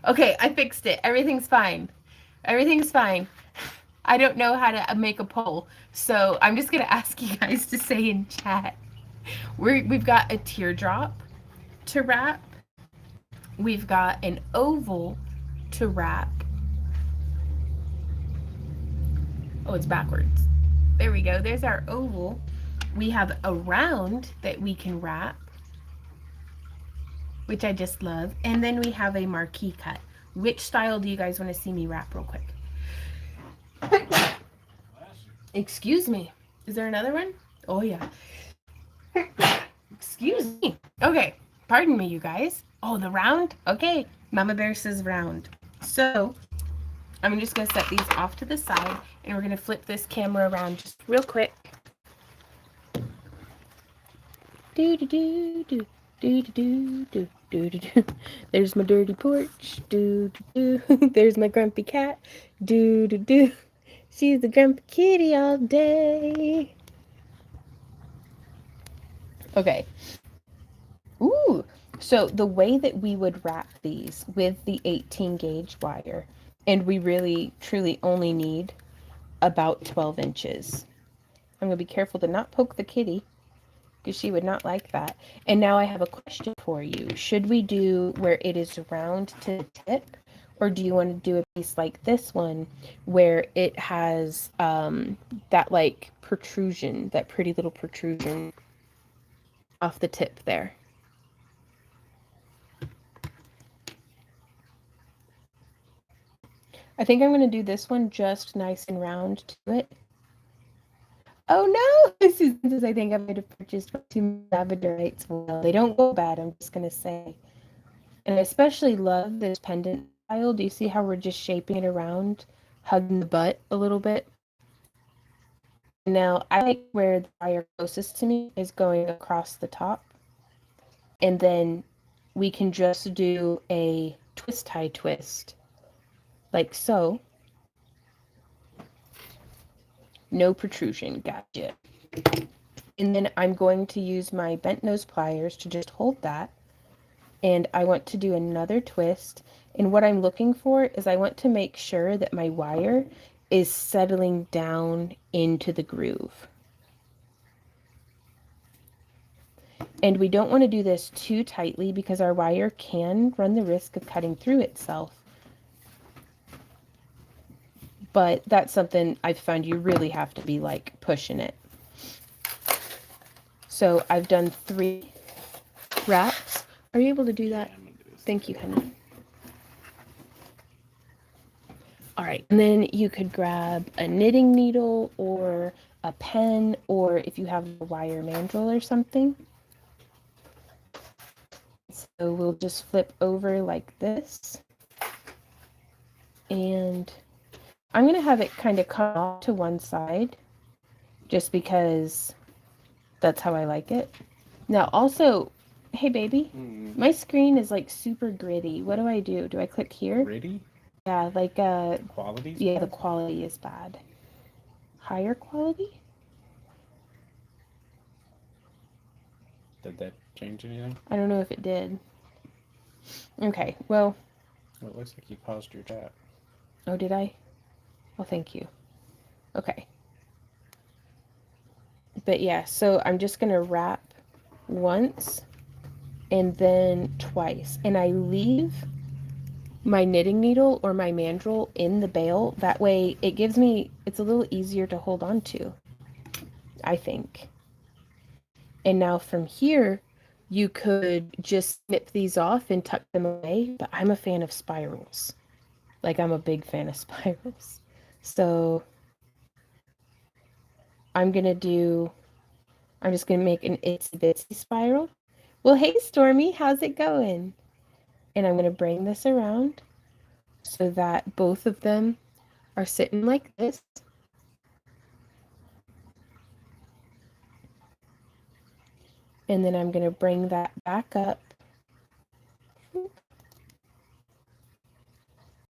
Okay, I fixed it. Everything's fine. Everything's fine. I don't know how to make a poll, so I'm just gonna ask you guys to say in chat. We've got a teardrop to wrap. We've got an oval to wrap. Oh, it's backwards. There we go. There's our oval. We have a round that we can wrap, which I just love. And then we have a marquee cut. Which style do you guys want to see me wrap real quick? Excuse me. Is there another one? Oh, yeah. Excuse me. Okay. Pardon me, you guys. Oh, the round? Okay. Mama Bear says round. So, I'm just going to set these off to the side, and we're going to flip this camera around just real quick. Do-do-do-do. Do-do-do-do. Do-do-do. There's my dirty porch. Do-do-do. There's my grumpy cat. Do-do-do. She's a grumpy kitty all day. Okay. Ooh. So the way that we would wrap these with the 18 gauge wire, and we really truly only need about 12 inches. I'm going to be careful to not poke the kitty, because she would not like that. And now I have a question for you. Should we do where it is round to the tip, or do you want to do a piece like this one where it has that like protrusion, that pretty little protrusion off the tip there? I think I'm going to do this one just nice and round to it. Oh no! Susan says, I think I might have purchased 2 Labradorites. Well, they don't go bad, I'm just going to say. And I especially love this pendant style. Do you see how we're just shaping it around, hugging the butt a little bit? Now, I like where the wire closest to me is going across the top. And then we can just do a twist tie twist, like so. No protrusion, gotcha. And then I'm going to use my bent nose pliers to just hold that. And I want to do another twist. And what I'm looking for is I want to make sure that my wire is settling down into the groove. And we don't want to do this too tightly because our wire can run the risk of cutting through itself. But that's something I've found you really have to be like pushing it. So I've done 3 wraps. Are you able to do that? Thank you, honey. All right, and then you could grab a knitting needle or a pen, or if you have a wire mandrel or something. So we'll just flip over like this. And I'm going to have it kind of come off to one side just because that's how I like it. Now also, hey baby, my screen is like super gritty. What do I do? Do I click here? Gritty? Yeah, like quality? yeah, the quality is bad. higher quality. Did that change anything? I don't know if it did. Okay, well. Well, it looks like you paused your chat. Oh, did I? Well, thank you. Okay. But yeah, so I'm just going to wrap once and then twice. And I leave my knitting needle or my mandrel in the bail. That way it gives me, it's a little easier to hold on to, I think. And now from here, you could just snip these off and tuck them away. But I'm a fan of spirals. Like, I'm a big fan of spirals. So I'm just going to make an itsy bitsy spiral. Well, hey, Stormy, how's it going? And I'm going to bring this around so that both of them are sitting like this. And then I'm going to bring that back up.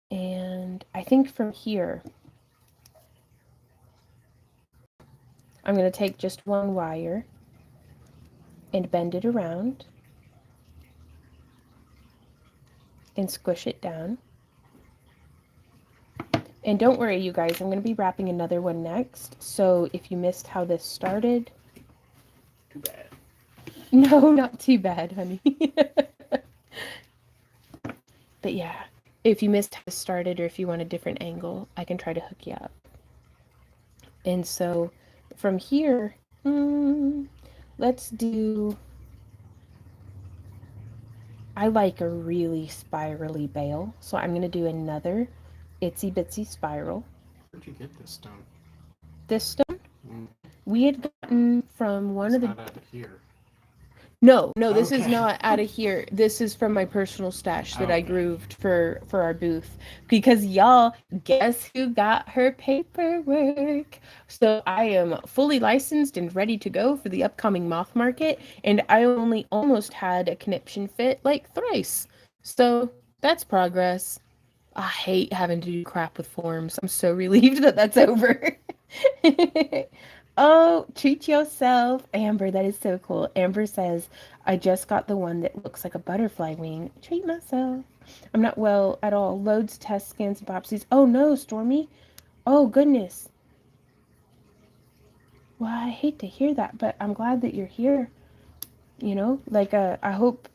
And I think from here, I'm going to take just one wire and bend it around and squish it down. And don't worry, you guys, I'm going to be wrapping another one next. So if you missed how this started... Too bad. No, not too bad, honey. But yeah, if you missed how this started or if you want a different angle, I can try to hook you up. And so from here, let's do... I like a really spirally bail, so I'm going to do another itsy bitsy spiral. Where'd you get this stone? This stone? We had gotten from one of the... Not out of here. No, this Okay. is not out of here. This is from my personal stash that I grooved for our booth. Because y'all, guess who got her paperwork? So I am fully licensed and ready to go for the upcoming moth market. And I only almost had a conniption fit like thrice. So that's progress. I hate having to do crap with forms. I'm so relieved that that's over. Oh, treat yourself. Amber, that is so cool. Amber says, I just got the one that looks like a butterfly wing. Treat myself. I'm not well at all. Loads, test scans, and biopsies. Oh no, Stormy. Oh goodness. Well, I hate to hear that, but I'm glad that you're here. You know, like I hope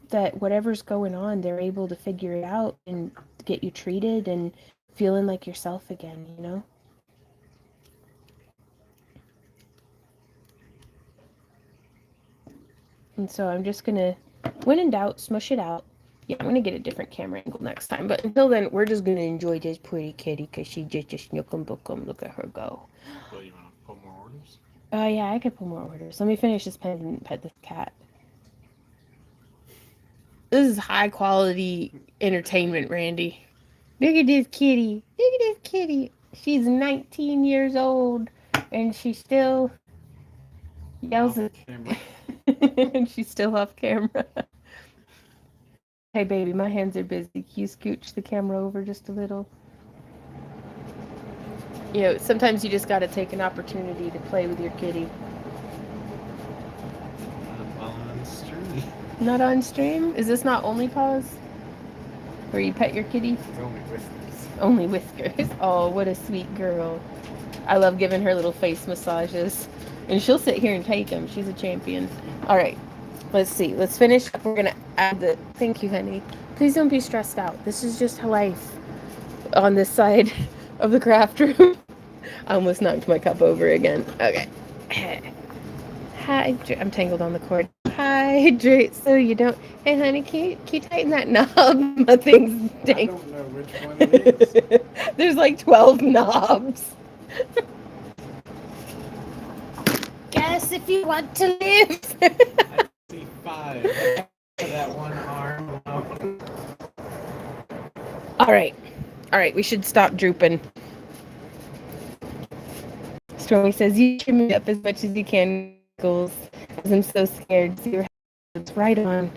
that whatever's going on, they're able to figure it out and get you treated and feeling like yourself again, you know? And so I'm just gonna, when in doubt, smush it out. Yeah, I'm gonna get a different camera angle next time. But until then, we're just gonna enjoy this pretty kitty because she just snookum bookum. Look at her go. Well, you want to pull more orders? Oh yeah, I could pull more orders. Let me finish this pen and pet this cat. This is high quality entertainment, Randy. Look at this kitty. Look at this kitty. She's 19 years old and she still yells at and she's still off camera. Hey baby, my hands are busy. Can you scooch the camera over just a little? You know, sometimes you just gotta take an opportunity to play with your kitty. Not on stream. Not on stream? Is this not Only Paws? Where you pet your kitty? It's only whiskers. Only Whiskers. Oh, what a sweet girl. I love giving her little face massages. And she'll sit here and take them. She's a champion. All right. Let's see. Let's finish up. We're going to add the... Thank you, honey. Please don't be stressed out. This is just life on this side of the craft room. I almost knocked my cup over again. Okay. Hydrate. I'm tangled on the cord. Hydrate so you don't... Hey, honey, can you tighten that knob? My thing's dang. I don't know which one it is. There's like 12 knobs. Guess if you want to live. I see 5. That one arm. All right, we should stop drooping. Stormy says, you trim me up as much as you can, because I'm so scared. See your hands right on.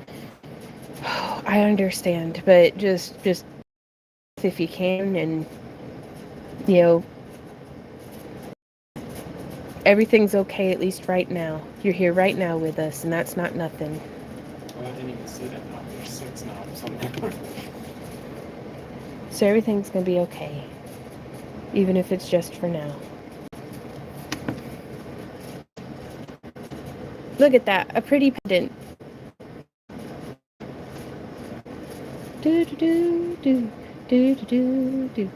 Oh, I understand, but just if you can, and, you know, Everything's okay, at least right now. You're here right now with us, and that's not nothing. Well, I didn't even see that knob. There's 6 knobs on there. So everything's gonna be okay, even if it's just for now. Look at that, a pretty pendant. Do do do do do do do do.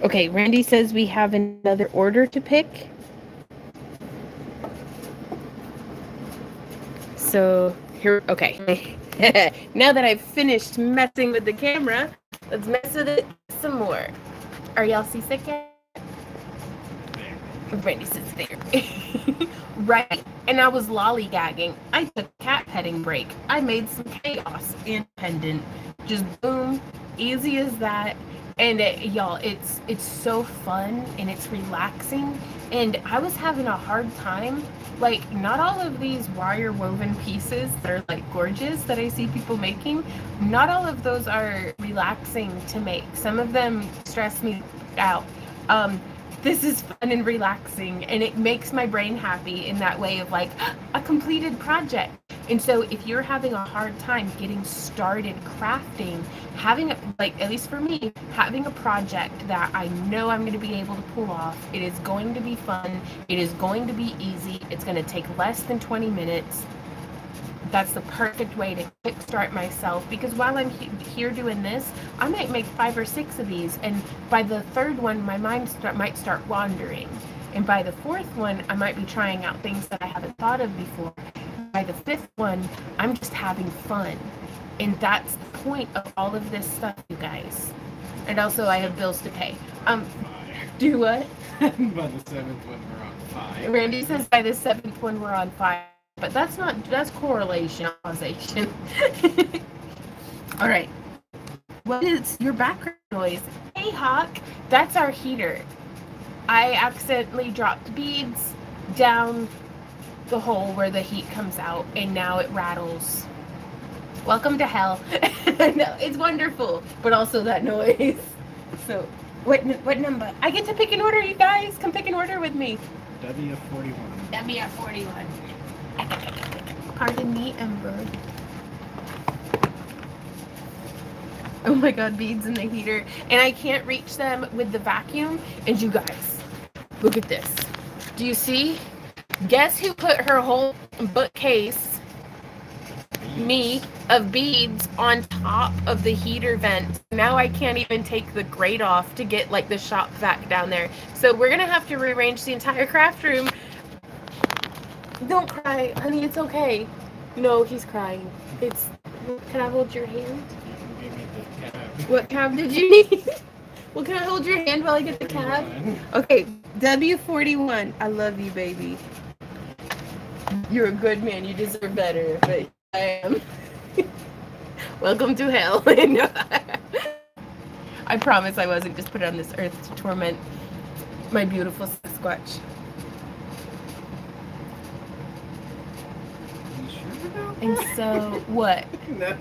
Okay, Randy says we have another order to pick. So here, okay. Now that I've finished messing with the camera, let's mess with it some more. Are y'all seasick yet? Randy sits there. Right. And I was lollygagging. I took a cat petting break. I made some chaos independent. Just boom. Easy as that. And y'all, it's so fun and it's relaxing. And I was having a hard time. Like, not all of these wire woven pieces that are like gorgeous that I see people making, not all of those are relaxing to make. Some of them stress me out. This is fun and relaxing, and it makes my brain happy in that way of like a completed project. And so if you're having a hard time getting started crafting, having like, at least for me, having a project that I know I'm going to be able to pull off, it is going to be fun, it is going to be easy, it's going to take less than 20 minutes. That's the perfect way to kickstart myself, because while I'm here doing this, I might make 5 or 6 of these, and by the third one, my mind might start wandering. And by the fourth one, I might be trying out things that I haven't thought of before. By the fifth one, I'm just having fun. And that's the point of all of this stuff, you guys. And also, I have bills to pay. Do what? By the 7th one, we're on 5. Randy says by the 7th one, we're on 5. But that's correlation, causation. All right. What is your background noise? Hey, Hawk. That's our heater. I accidentally dropped beads down the hole where the heat comes out, and now it rattles. Welcome to hell. No, it's wonderful, but also that noise. So, what number? I get to pick an order, you guys. Come pick an order with me. WF41. WF41. Pardon me, Ember. Oh my god, beads in the heater. And I can't reach them with the vacuum. And you guys, look at this. Do you see? Guess who put her whole bookcase, me, of beads on top of the heater vent? Now I can't even take the grate off to get like the shop vac down there. So we're gonna have to rearrange the entire craft room. Don't cry, honey, it's okay. No, he's crying. It's, can I hold your hand? You can give me the cab. What cab did you need? Well, can I hold your hand while I get the cab? Okay, W41. I love you, baby. You're a good man. You deserve better, but I am. Welcome to hell. I promise I wasn't just put on this earth to torment my beautiful Sasquatch. And so, what? No.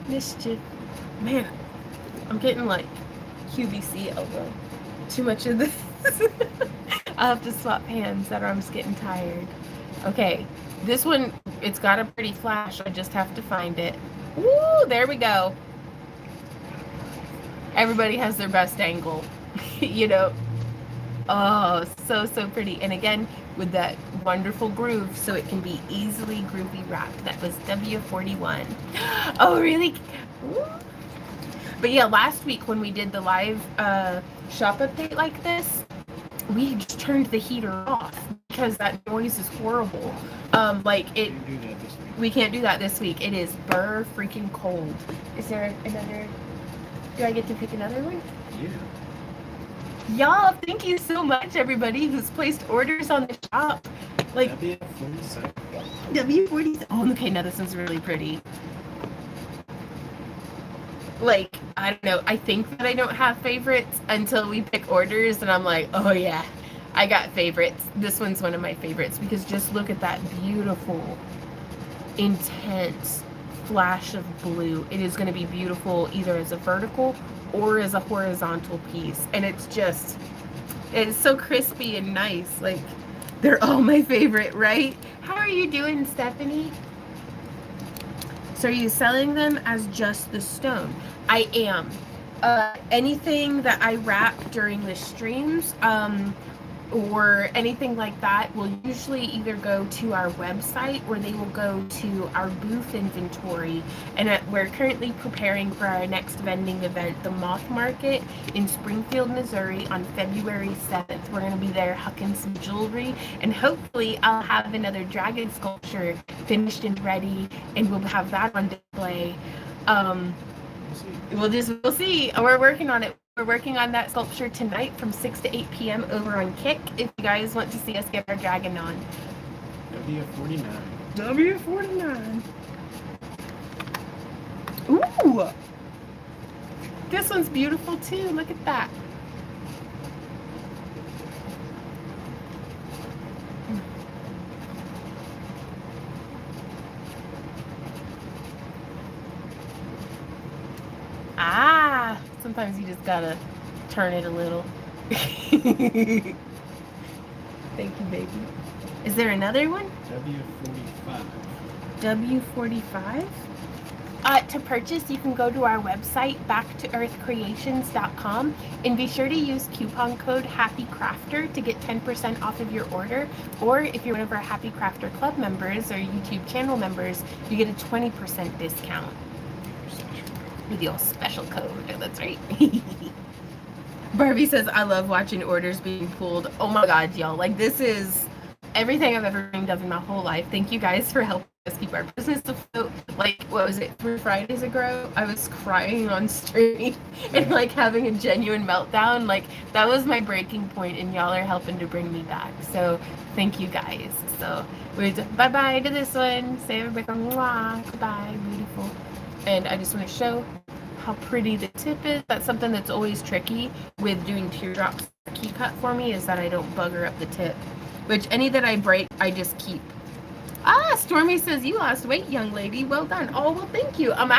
Mischief. Man, I'm getting like QVC elbow. Too much of this. I'll have to swap hands. That arm's getting tired. Okay, this one, it's got a pretty flash. I just have to find it. Woo, there we go. Everybody has their best angle, you know. Oh, so pretty. And again, with that wonderful groove, so it can be easily groovy wrapped. That was W41. Oh, really? Ooh. But yeah, last week when we did the live shop update like this, we just turned the heater off because that noise is horrible. We can't do that this week. It is burr freaking cold. Is there another? Do I get to pick another one? Yeah. Y'all, thank you so much, everybody who's placed orders on the shop. Like W47. W47. Oh, okay, now this one's really pretty. like, I don't know, I think that I don't have favorites until we pick orders, and I'm like, oh yeah, I got favorites. This one's one of my favorites because just look at that beautiful, intense flash of blue. It is going to be beautiful either as a vertical or as a horizontal piece, and it's so crispy and nice. Like, they're all my favorite, right? How are you doing, Stephanie? So are you selling them as just the stone? I am. Anything that I wrap during the streams, or anything like that will usually either go to our website or they will go to our booth inventory. And we're currently preparing for our next vending event, the Moth Market in Springfield, Missouri on February 7th. We're going to be there hucking some jewelry, and hopefully I'll have another dragon sculpture finished and ready, and we'll have that on display. We'll see. We're working on it. We're working on that sculpture tonight from 6 to 8 p.m. over on Kick. If you guys want to see us get our dragon on. W49. W49. Ooh! This one's beautiful too. Look at that. Ah! Sometimes you just gotta turn it a little. Thank you, baby. Is there another one? W45. W45? To purchase, you can go to our website, backtoearthcreations.com, and be sure to use coupon code HAPPYCRAFTER to get 10% off of your order. Or if you're one of our Happy Crafter Club members or YouTube channel members, you get a 20% discount. With your special code. That's right. Barbie says, I love watching orders being pulled. Oh my god, y'all. Like, this is everything I've ever dreamed of in my whole life. Thank you guys for helping us keep our business afloat. Like, what was it, 3 Fridays ago? I was crying on stream and like having a genuine meltdown. Like, that was my breaking point, and y'all are helping to bring me back. So thank you guys. So bye-bye to this one. Say everybody, mwah, goodbye, beautiful. And I just want to show how pretty the tip is. That's something that's always tricky with doing teardrops key cut for me, is that I don't bugger up the tip. Which any that I break, I just keep. Ah, Stormy says, you lost weight, young lady. Well done. Oh, well, thank you. I'm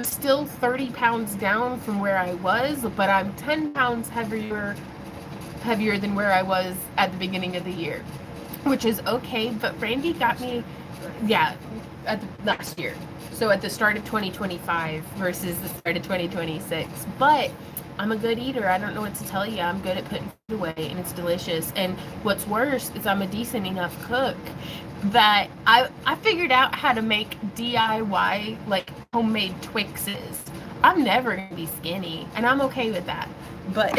still 30 pounds down from where I was, but I'm 10 pounds heavier than where I was at the beginning of the year, which is okay. But Randy got me, yeah, last year. So at the start of 2025 versus the start of 2026. But I'm a good eater. I don't know what to tell you. I'm good at putting food away, and it's delicious. And what's worse is I'm a decent enough cook that I figured out how to make DIY, like, homemade Twixes. I'm never going to be skinny, and I'm okay with that. But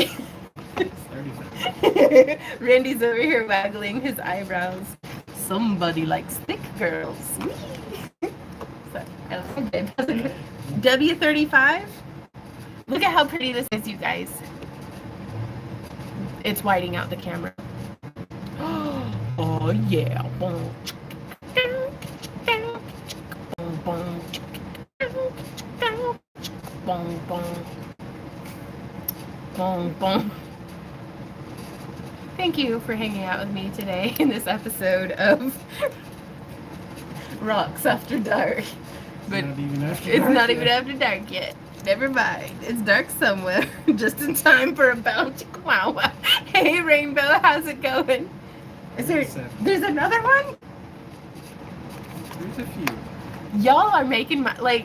Randy's over here waggling his eyebrows. Somebody likes thick girls. W35? Look at how pretty this is, you guys. It's whiting out the camera. Oh, yeah. Boom, boom, boom, boom. Thank you for hanging out with me today in this episode of Rocks After Dark. But it's not even after dark yet. Never mind. It's dark somewhere. Just in time for a bounty. Wow. Hey, Rainbow. How's it going? There's another one? There's a few. Y'all are making my, like,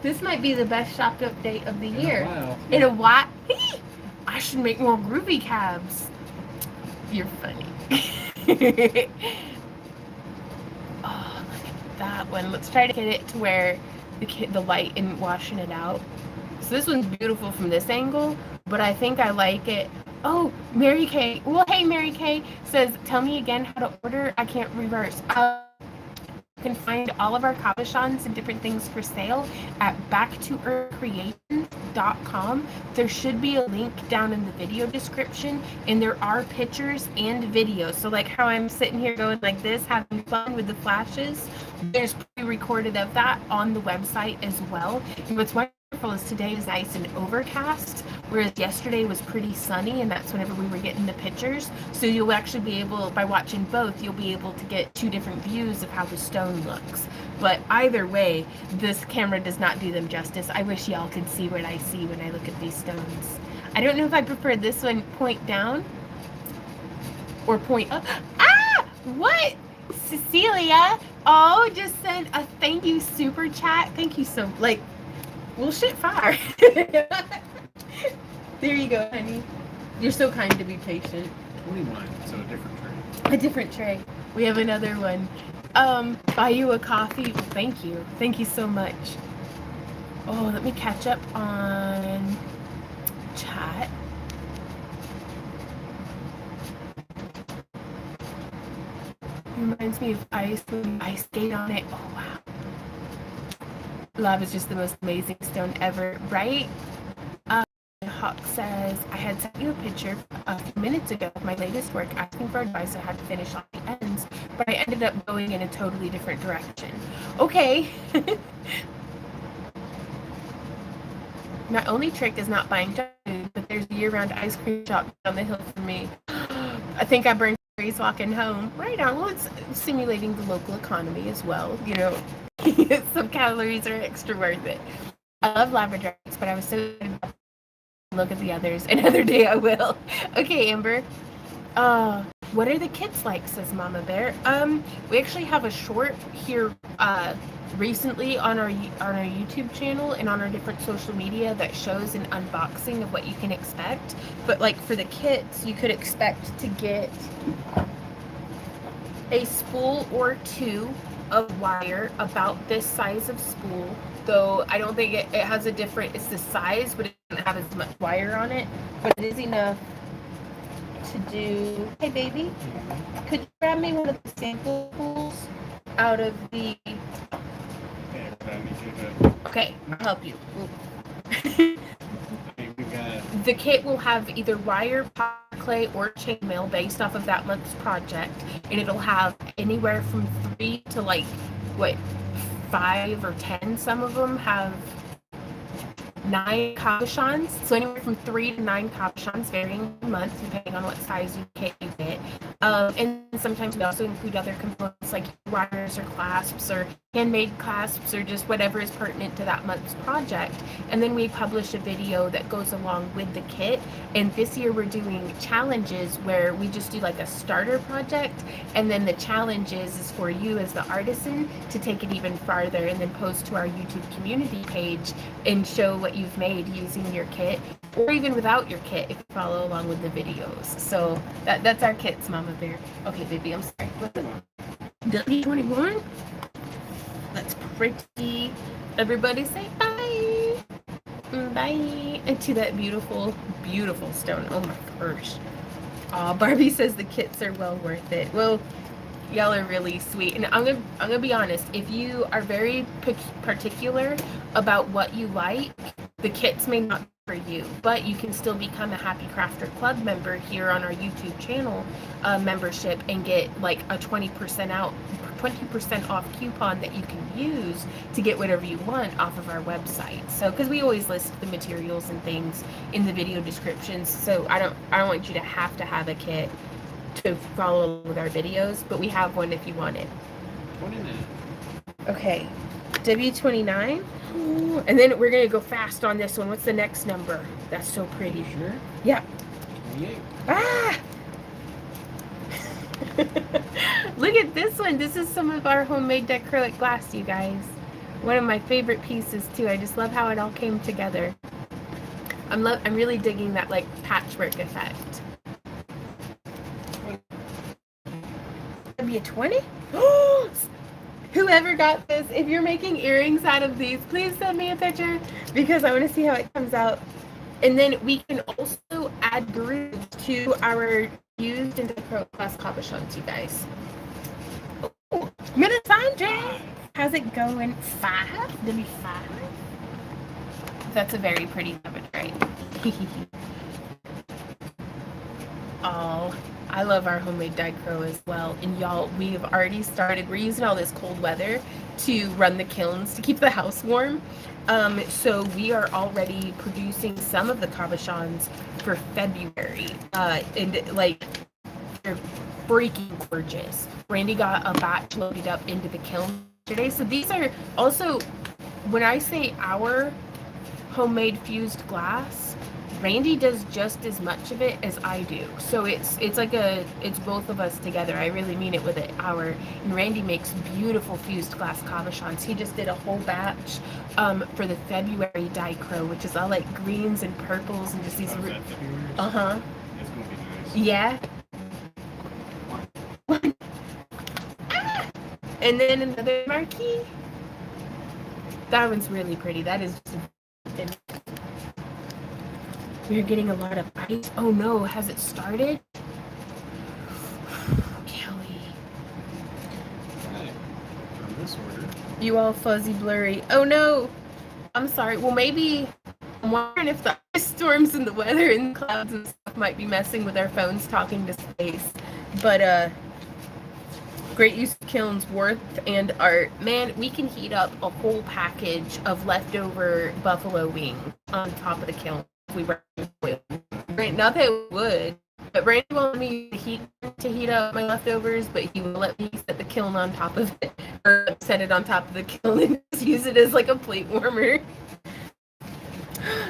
this might be the best shop update of the year. In a while. I should make more groovy cabs. You're funny. Oh, look at that one. Let's try to get it to where the light isn't washing it out. So this one's beautiful from this angle, but I think I like it. Oh, Mary Kay. Well, hey, Mary Kay says, tell me again how to order. I can't reverse. You can find all of our cabochons and different things for sale at backtoearthcreations.com. There should be a link down in the video description, and there are pictures and videos. So like how I'm sitting here going like this, having fun with the flashes, there's pre-recorded of that on the website as well. And what's wonderful is today is nice and overcast, whereas yesterday was pretty sunny, and that's whenever we were getting the pictures. So you'll actually be able, by watching both, you'll be able to get two different views of how the stone looks. But either way, this camera does not do them justice. I wish y'all could see what I see when I look at these stones. I don't know if I prefer this one point down or point up. Ah! What? Cecilia, oh, just sent a thank you super chat. Thank you so, like, well, shit fire. There you go, honey. You're so kind to be patient. 21, so a different tray. A different tray. We have another one. Buy you a coffee. Thank you. Thank you so much. Oh, let me catch up on chat. Reminds me of ice when I skate on it. Oh, wow. Lava is just the most amazing stone ever, right? Hawk says, I had sent you a picture a few minutes ago of my latest work asking for advice on how to finish off the ends, but I ended up going in a totally different direction. Okay. My only trick is not buying junk food, but there's a year-round ice cream shop down the hill for me. I think I burned calories walking home. Right on. Well, it's stimulating the local economy as well. You know, some calories are extra worth it. I love Labradorites, but I was so look at the others. Another day I will. Okay, Amber. What are the kids like, says Mama Bear. We actually have a short here recently on our YouTube channel and on our different social media that shows an unboxing of what you can expect. But like for the kids, you could expect to get a spool or two of wire about this size of spool, though I don't think it has a different, it's the size, but it doesn't have as much wire on it, but it is enough to do. Hey baby, could you grab me one of the sample spools out of the, okay, I'll help you. The kit will have either wire, clay, or chainmail based off of that month's project, and it'll have anywhere from 3 to like what 5 or 10. Some of them have 9 cabochons, so anywhere from 3 to 9 cabochons, varying months depending on what size you get. And sometimes we also include other components like wires or clasps or handmade clasps or just whatever is pertinent to that month's project. And then we publish a video that goes along with the kit. And this year we're doing challenges where we just do like a starter project, and then the challenges is for you as the artisan to take it even farther and then post to our YouTube community page and show what you've made using your kit, or even without your kit if you follow along with the videos. So that's our kits, Mama Bear. Okay, baby, I'm sorry. What's it? W21? That's pretty. Everybody say bye. Bye. And to that beautiful, beautiful stone. Oh my gosh. Aw, Barbie says the kits are well worth it. Well, y'all are really sweet. And I'm gonna be honest, if you are very particular about what you like, the kits may not be for you, but you can still become a Happy Crafter Club member here on our YouTube channel membership and get like a 20% off coupon that you can use to get whatever you want off of our website. So, because we always list the materials and things in the video descriptions, so I don't want you to have a kit to follow along with our videos, but we have one if you want it. 29. Okay, W29. And then we're gonna go fast on this one. What's the next number? That's so pretty. Sure. Yeah. 28. Ah! Look at this one. This is some of our homemade dichroic glass, you guys. One of my favorite pieces too. I just love how it all came together. I'm really digging that like patchwork effect. That'd be a 20? Whoever got this, if you're making earrings out of these, please send me a picture because I want to see how it comes out. And then we can also add grooves to our used and dichroic glass cabochons, you guys. Oh, Melisandre, how's it going? 5? W5? That's a very pretty Labradorite. Oh, I love our homemade Dichro as well. And y'all, we have already started. We're using all this cold weather to run the kilns to keep the house warm. So we are already producing some of the cabochons for February. And like, they're freaking gorgeous. Randy got a batch loaded up into the kiln today. So these are also, when I say our homemade fused glass, Randy does just as much of it as I do. So it's both of us together. I really mean it with it. And Randy makes beautiful fused glass cabochons. He just did a whole batch for the February Dichro, which is all like greens and purples and just these. Uh-huh. It's gonna be nice. Yeah. And then another marquee. That one's really pretty. That is just we're getting a lot of ice. Oh no, has it started? Kelly. Right. On this order. You all fuzzy blurry. Oh no. I'm sorry. Well, maybe I'm wondering if the ice storms and the weather and the clouds and stuff might be messing with our phones talking to space. But great use of kilns, worth and art. Man, we can heat up a whole package of leftover buffalo wing on top of the kiln if we were with. Not that it would, but Randy wanted me to heat up my leftovers, but he will let me set the kiln on top of it, or set it on top of the kiln and just use it as like a plate warmer.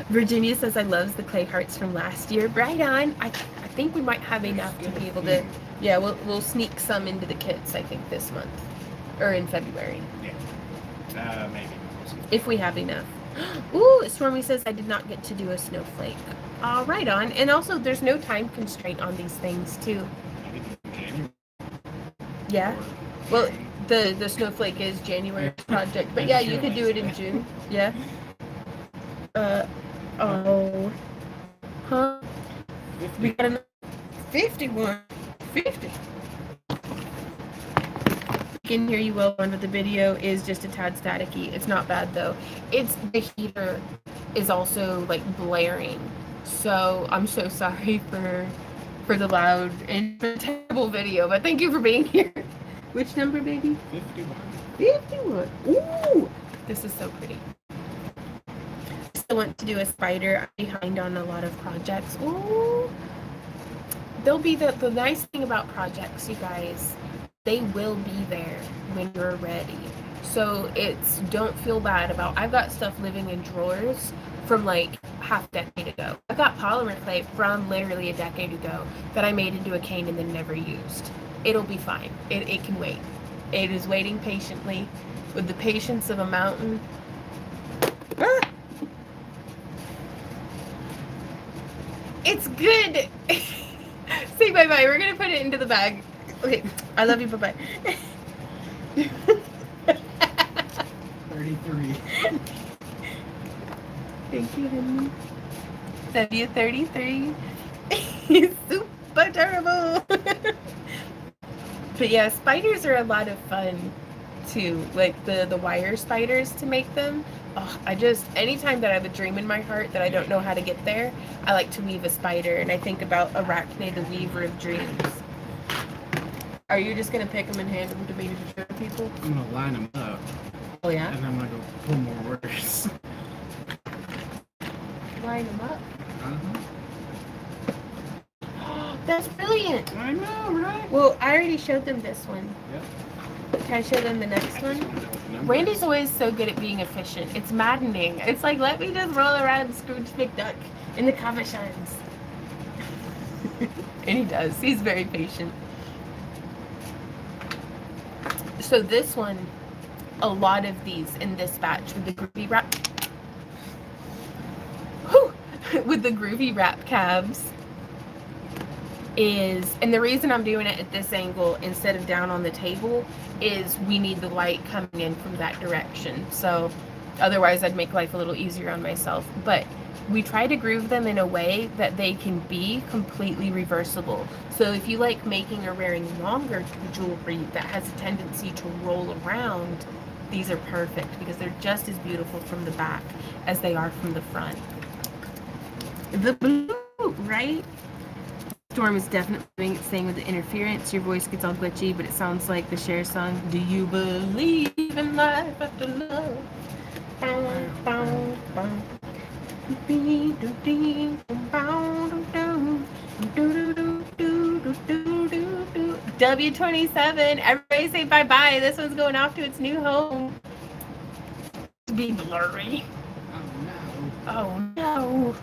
Virginia says I loves the clay hearts from last year. Right on. I think we might have enough to be able to. Yeah, we'll sneak some into the kits, I think, this month. Or in February. Yeah. Maybe. If we have enough. Ooh, Stormy says I did not get to do a snowflake. Right on. And also, there's no time constraint on these things, too. Maybe in January. Yeah. Well, the snowflake is January's project. But yeah, you could do it in June. Yeah. Oh. Huh? 50. We got another 51. 50. I can hear you well on, but the video is just a tad staticky. It's not bad though. It's the heater is also like blaring. So I'm so sorry for the loud and terrible video, but thank you for being here. Which number, baby? 51. 51. Ooh, this is so pretty. Still want to do a spider. I'm behind on a lot of projects. Ooh. They'll be the nice thing about projects, you guys, they will be there when you're ready. So don't feel bad about, I've got stuff living in drawers from like half a decade ago. I've got polymer clay from literally a decade ago that I made into a cane and then never used. It'll be fine. It can wait. It is waiting patiently with the patience of a mountain. Ah! It's good. Say bye-bye. We're going to put it into the bag. Okay. I love you. Bye-bye. 33. Thank you, honey. Love you, 33. He's super terrible. But yeah, spiders are a lot of fun too. Like the wire spiders to make them. Oh, anytime that I have a dream in my heart that I don't know how to get there, I like to weave a spider, and I think about Arachne, the weaver of dreams. Are you just going to pick them and hand them to me to show people? I'm going to line them up. Oh, yeah? And I'm going to go pull more words. Line them up? Uh-huh. That's brilliant. I know, right? Well, I already showed them this one. Yep. Can I show them the next one? Randy's always so good at being efficient. It's maddening. It's like, let me just roll around Scrooge McDuck in the cabochons. And he does. He's very patient. So this one, a lot of these in this batch with the groovy wrap. Whew, with the groovy wrap cabs and the reason I'm doing it at this angle instead of down on the table is we need the light coming in from that direction. So otherwise I'd make life a little easier on myself. But we try to groove them in a way that they can be completely reversible. So if you like making or wearing longer jewelry that has a tendency to roll around, these are perfect because they're just as beautiful from the back as they are from the front. The blue, right? Storm is definitely doing its thing with the interference. Your voice gets all glitchy, but it sounds like the Cher song. Do you believe in life after love? W27. Everybody say bye-bye. This one's going off to its new home. Be blurry. Oh no.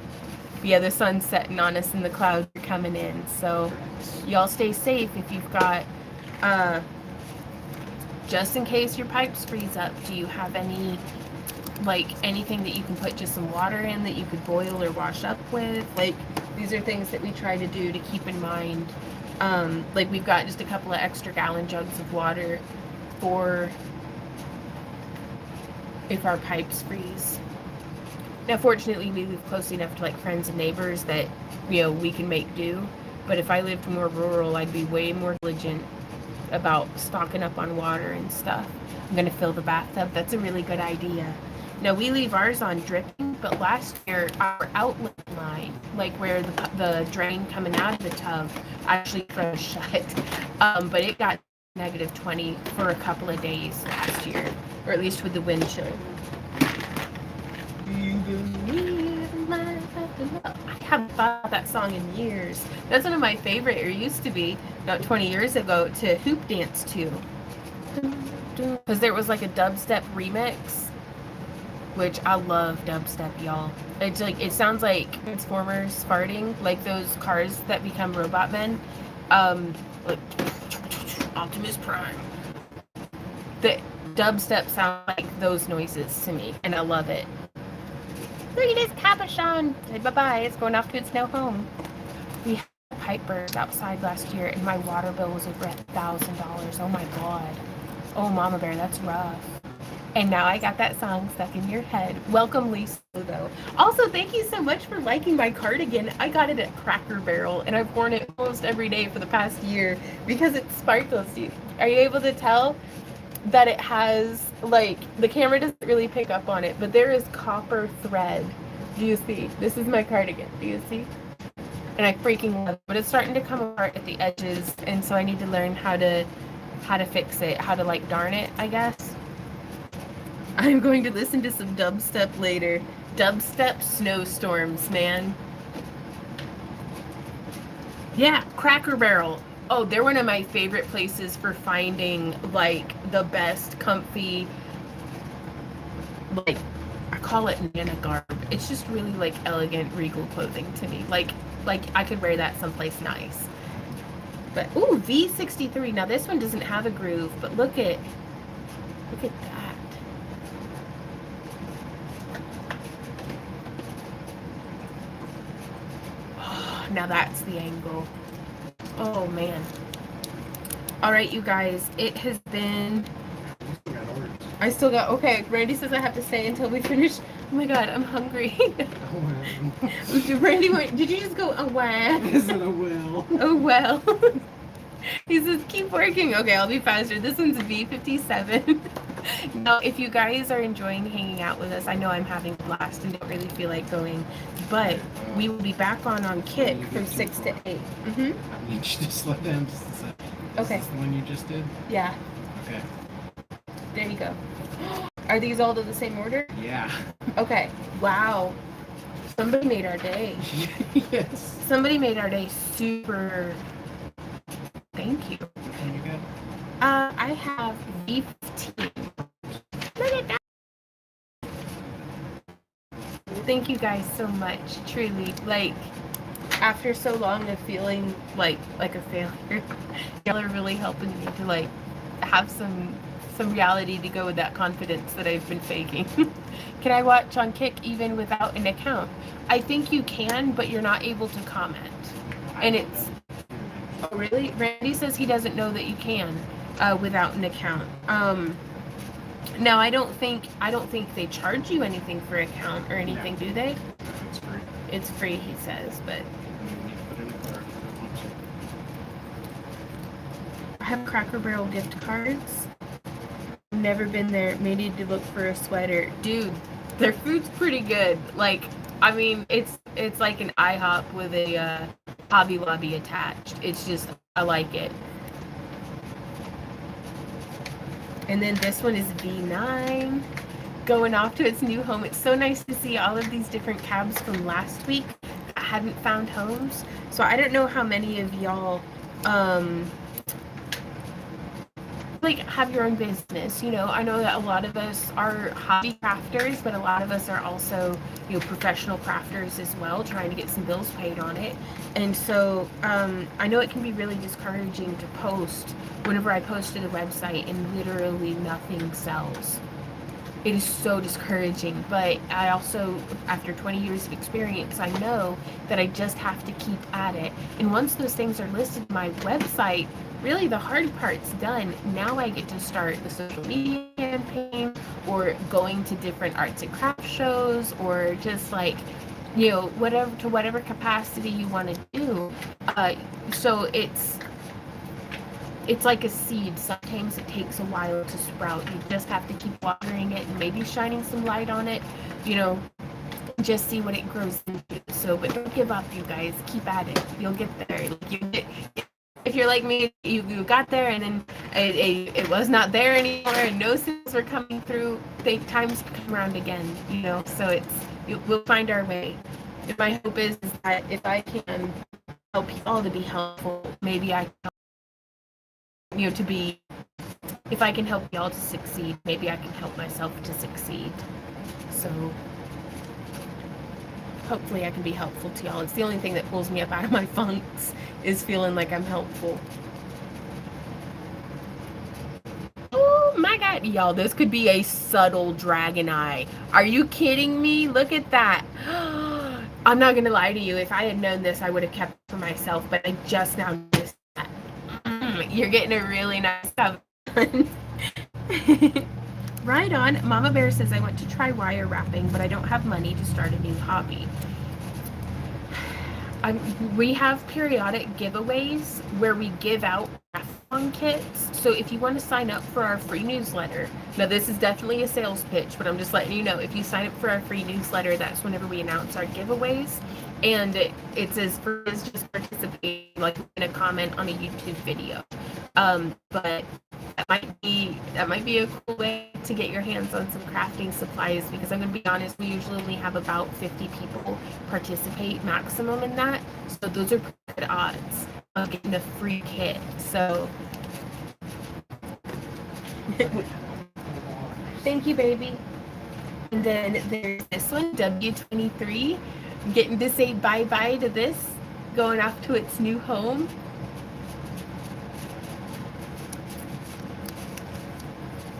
Yeah, the sun's setting on us and the clouds are coming in. So y'all stay safe if you've got, just in case your pipes freeze up, do you have any, like, anything that you can put just some water in that you could boil or wash up with? Like, these are things that we try to do to keep in mind. Like, we've got just a couple of extra gallon jugs of water for if our pipes freeze. Now, fortunately, we live close enough to, like, friends and neighbors that, you know, we can make do. But if I lived more rural, I'd be way more diligent about stocking up on water and stuff. I'm going to fill the bathtub. That's a really good idea. Now, we leave ours on dripping, but last year, our outlet line, like where the drain coming out of the tub, actually froze shut. But it got -20 for a couple of days last year, or at least with the wind chill. I haven't thought about that song in years. That's one of my favorite, or used to be, about 20 years ago, to hoop dance to. Because there was like a dubstep remix, which I love dubstep, y'all. It's like, it sounds like Transformers farting, like those cars that become robot men. Like Optimus Prime. The dubstep sounds like those noises to me, and I love it. Look at this cabochon. Say bye-bye. It's going off to its new home. We had a pipe burst outside last year, and my water bill was over $1,000. Oh my god. Oh, Mama Bear, that's rough. And now I got that song stuck in your head. Welcome, Lisa, though. Also, thank you so much for liking my cardigan. I got it at Cracker Barrel, and I've worn it almost every day for the past year because it sparkles. Are you able to tell that it has, like, the camera doesn't really pick up on it, but there is copper thread. Do you see? This is my cardigan. Do you see? And I freaking love it, but it's starting to come apart at the edges, and so I need to learn how to fix it, how to, like, darn it, I guess. I'm going to listen to some dubstep later. Dubstep snowstorms, man. Yeah, Cracker Barrel. Oh, they're one of my favorite places for finding, like, the best comfy, like, I call it Nana garb. It's just really, like, elegant, regal clothing to me. Like I could wear that someplace nice. But, ooh, V63. Now, this one doesn't have a groove, but look at that. Oh, now that's the angle. Oh, man. All right, you guys, it has been... I still got... Okay, Randy says I have to stay until we finish. Oh, my God, I'm hungry. Randy, did you just go, oh, wow? Is it a well? Oh, well. He says, keep working. Okay, I'll be faster. This one's V57. Now, if you guys are enjoying hanging out with us, I know I'm having a blast and don't really feel like going, but we will be back on Kit from 6 to 8. Mm-hmm. I need you to slow down just a second. Okay. Is this the one you just did? Yeah. Okay. There you go. Are these all to the same order? Yeah. Okay. Wow. Somebody made our day. Yes. Somebody made our day super... Thank you. What one you got? I have V15. Look at that. Thank you guys so much. Truly, like, after so long of feeling like a failure, y'all are really helping me to, like, have some reality to go with that confidence that I've been faking. Can I watch on Kick even without an account? I think you can, but you're not able to comment. And it's... Oh, really? Randy says he doesn't know that you can without an account. Now, I don't think they charge you anything for an account or anything, do they? It's free. It's free, he says, but... I have Cracker Barrel gift cards. Never been there. May need to look for a sweater. Dude, their food's pretty good. Like, I mean, it's like an IHOP with a Hobby Lobby attached. It's just, I like it. And then this one is V9, going off to its new home. It's so nice to see all of these different cabs from last week that hadn't found homes. So I don't know how many of y'all like have your own business. You know, I know that a lot of us are hobby crafters, but a lot of us are also, you know, professional crafters as well, trying to get some bills paid on it. And so I know it can be really discouraging to post whenever I post to the website and literally nothing sells. It is so discouraging, but I also, after 20 years of experience, I know that I just have to keep at it. And once those things are listed on my website, really the hard part's done. Now I get to start the social media campaign, or going to different arts and crafts shows, or just like, you know, whatever, to whatever capacity you want to do. So it's like a seed. Sometimes it takes a while to sprout. You just have to keep watering it and maybe shining some light on it, you know, just see what it grows into. So, but don't give up, you guys. Keep at it. You'll get there. If you're like me, you got there and then it was not there anymore and no sales were coming through. Think times come around again, you know, so we'll find our way. And my hope is that if I can help you all to be helpful, maybe I can, you know, if I can help y'all to succeed, maybe I can help myself to succeed. So hopefully I can be helpful to y'all. It's the only thing that pulls me up out of my funks, is feeling like I'm helpful. Oh my god, y'all, this could be a subtle dragon eye. Are you kidding me? Look at that. I'm not gonna lie to you. If I had known this, I would have kept it for myself, but I just now noticed that. You're getting a really nice one. Right on. Mama Bear says, I want to try wire wrapping, but I don't have money to start a new hobby. We have periodic giveaways where we give out raffle kits. So if you want to sign up for our free newsletter, now this is definitely a sales pitch, but I'm just letting you know, if you sign up for our free newsletter, that's whenever we announce our giveaways. And it's as free as just participating, like in a comment on a YouTube video. But that might be a cool way to get your hands on some crafting supplies, because I'm going to be honest, we usually only have about 50 people participate maximum in that. So those are pretty good odds of getting a free kit. So thank you, baby. And then there's this one, W23. I'm getting to say bye-bye to this, going off to its new home.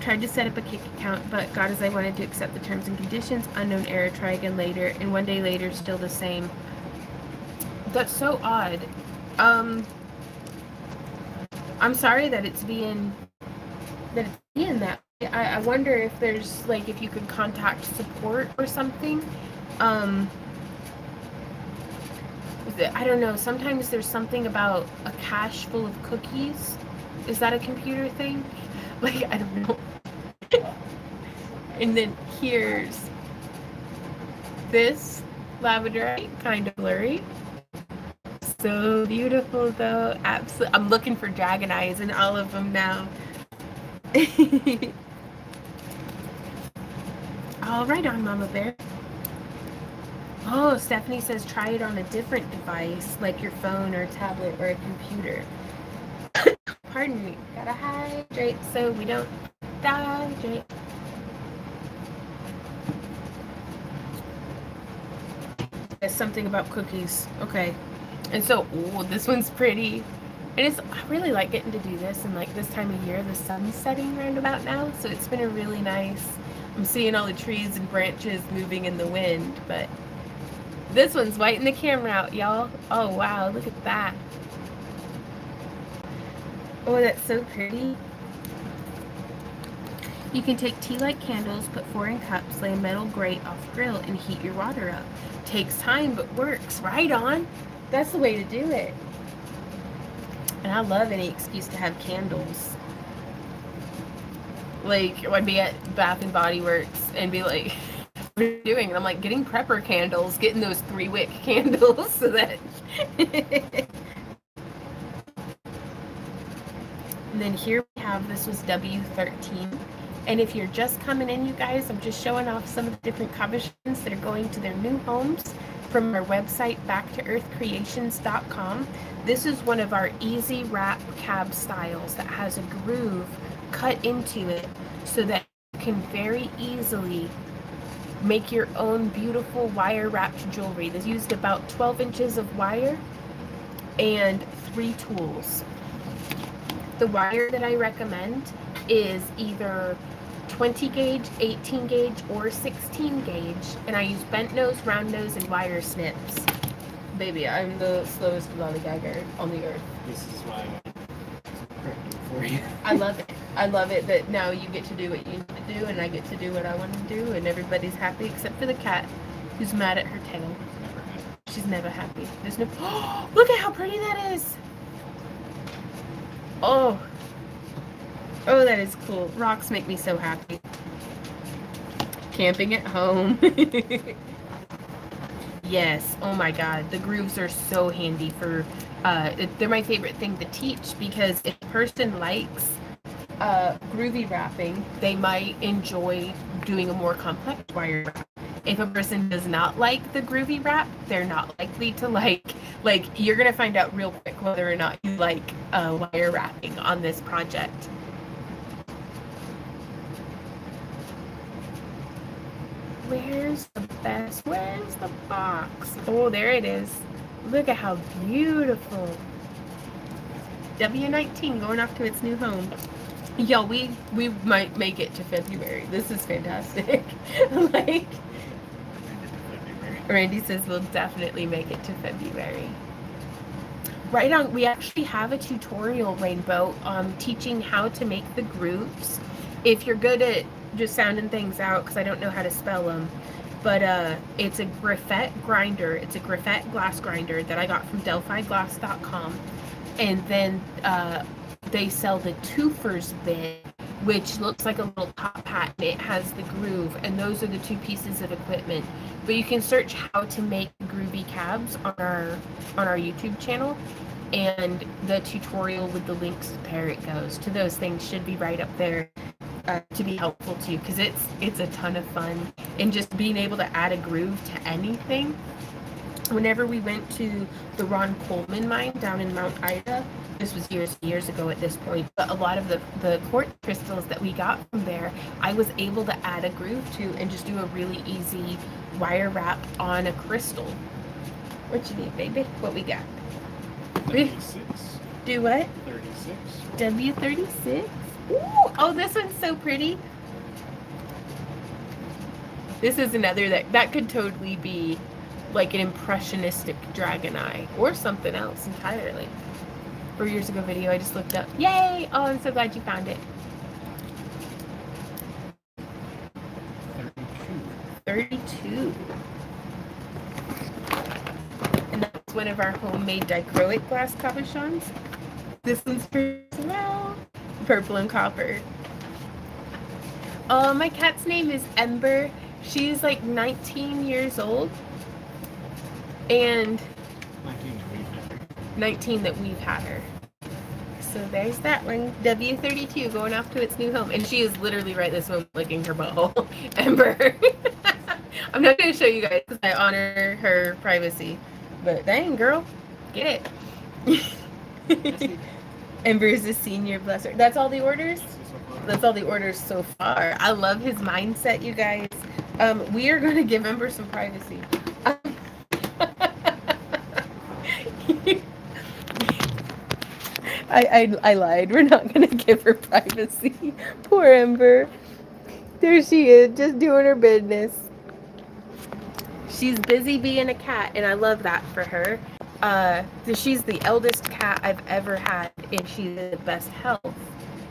Tried to set up a Kick account, but got as I wanted to accept the terms and conditions. Unknown error, try again later, and one day later, still the same. That's so odd. I'm sorry that it's being that way. I wonder if there's, like, if you could contact support or something. I don't know. Sometimes there's something about a cache full of cookies. Is that a computer thing? Like, I don't know. And then here's this Labradorite, kind of blurry. So beautiful, though. Absolutely. I'm looking for dragon eyes in all of them now. All right on, Mama Bear. Oh, Stephanie says try it on a different device, like your phone or tablet or a computer. Pardon me. Gotta hydrate so we don't dehydrate. There's something about cookies. Okay. And so, ooh, this one's pretty. And I really like getting to do this, and like this time of year, the sun's setting round about now, so it's been a really nice. I'm seeing all the trees and branches moving in the wind, but this one's whiting the camera out, y'all. Oh wow, look at that. Oh, that's so pretty. You can take tea-like candles, put 4 in cups, lay a metal grate off grill, and heat your water up. Takes time, but works. Right on. That's the way to do it. And I love any excuse to have candles. Like, I'd be at Bath and Body Works and be like, doing. And I'm like, getting prepper candles, getting those 3-wick candles so that... And then here we have, this was W13. And if you're just coming in, you guys, I'm just showing off some of the different cabochons that are going to their new homes from our website, backtoearthcreations.com. This is one of our easy wrap cab styles that has a groove cut into it so that you can very easily make your own beautiful wire wrapped jewelry. This used about 12 inches of wire and 3 tools. The wire that I recommend is either 20 gauge, 18 gauge, or 16 gauge, and I use bent nose, round nose, and wire snips. Baby, I'm the slowest lollygagger on the earth. This is why I'm correcting for you. I love it. I love it that now you get to do what you need to do, and I get to do what I want to do, and everybody's happy except for the cat, who's mad at her tail. She's never happy. There's no... Oh, look at how pretty that is! Oh, oh, that is cool. Rocks make me so happy. Camping at home. Yes, oh my god, the grooves are so handy for, they're my favorite thing to teach, because if a person likes groovy wrapping, they might enjoy doing a more complex wire wrap. If a person does not like the groovy wrap, they're not likely to like, you're going to find out real quick whether or not you like wire wrapping on this project. Where's the best? Where's the box? Oh, there it is. Look at how beautiful. W19 going off to its new home. Y'all, we might make it to February. This is fantastic. Like, Randy says we'll definitely make it to February. Right on, we actually have a tutorial, Rainbow, teaching how to make the grooves. If you're good at just sounding things out, because I don't know how to spell them, but it's a graphite grinder. It's a graphite glass grinder that I got from delphiglass.com. And then they sell the Twofer's bit, which looks like a little top hat, and it has the groove, and those are the 2 pieces of equipment. But you can search how to make groovy cabs on our YouTube channel, and the tutorial with the links, there it goes to those things, should be right up there to be helpful to you, because it's a ton of fun. And just being able to add a groove to anything. Whenever we went to the Ron Coleman mine down in Mount Ida, this was years and years ago at this point, but a lot of the quartz crystals that we got from there, I was able to add a groove to and just do a really easy wire wrap on a crystal. What you need, baby? What we got? 36. Do what? 36. W36? Ooh, oh, this one's so pretty. This is another that could totally be like an impressionistic dragon eye or something else entirely. 4 years ago video I just looked up. Yay! Oh, I'm so glad you found it. 32. And that's one of our homemade dichroic glass cabochons. This one's pretty as well. Purple and copper. Oh, my cat's name is Ember. She's like 19 years old. And 19 that we've had her. So there's that one. W32 going off to its new home. And she is literally right this moment licking her butthole. Ember. I'm not going to show you guys because I honor her privacy. But dang, girl. Get it. Ember is a senior, bless her. That's all the orders? That's all the orders so far. I love his mindset, you guys. We are going to give Ember some privacy. I lied. We're not going to give her privacy. Poor Ember. There she is, just doing her business. She's busy being a cat, and I love that for her. She's the eldest cat I've ever had, and she's in the best health.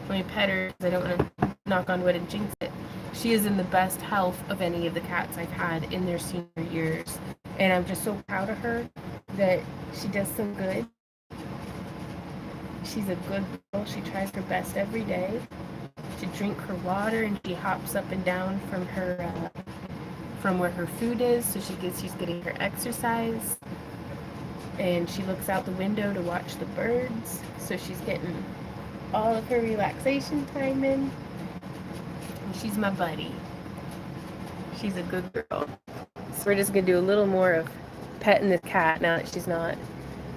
Let me pet her, because I don't want to knock on wood and jinx it. She is in the best health of any of the cats I've had in their senior years. And I'm just so proud of her that she does so good. She's a good girl. She tries her best every day to drink her water, and she hops up and down from her from where her food is, so she's getting her exercise. And she looks out the window to watch the birds, so she's getting all of her relaxation time in. And she's my buddy. She's a good girl. So we're just gonna do a little more of petting this cat now that she's not.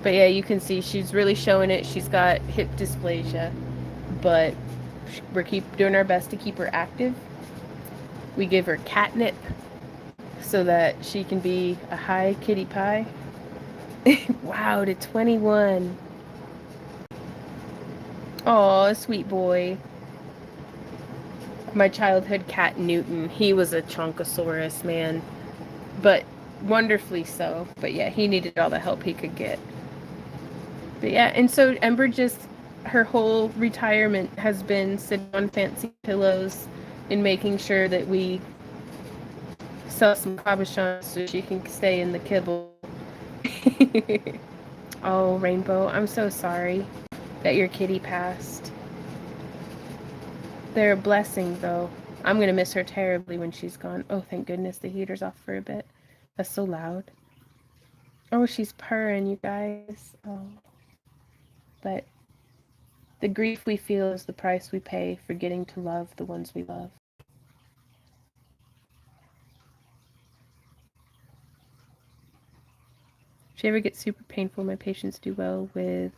But yeah, you can see she's really showing it. She's got hip dysplasia, but we're doing our best to keep her active. We give her catnip so that she can be a high kitty pie. Wow, to 21. Oh, sweet boy. My childhood cat Newton, he was a chunkosaurus, man. But wonderfully so. But yeah, he needed all the help he could get. But yeah, and so Ember just, her whole retirement has been sitting on fancy pillows and making sure that we sell some cabochons so she can stay in the kibble. Oh, Rainbow, I'm so sorry that your kitty passed. They're a blessing, though. I'm going to miss her terribly when she's gone. Oh, thank goodness the heater's off for a bit. That's so loud. Oh, she's purring, you guys. Oh. But the grief we feel is the price we pay for getting to love the ones we love. If she ever gets super painful, my patients do well with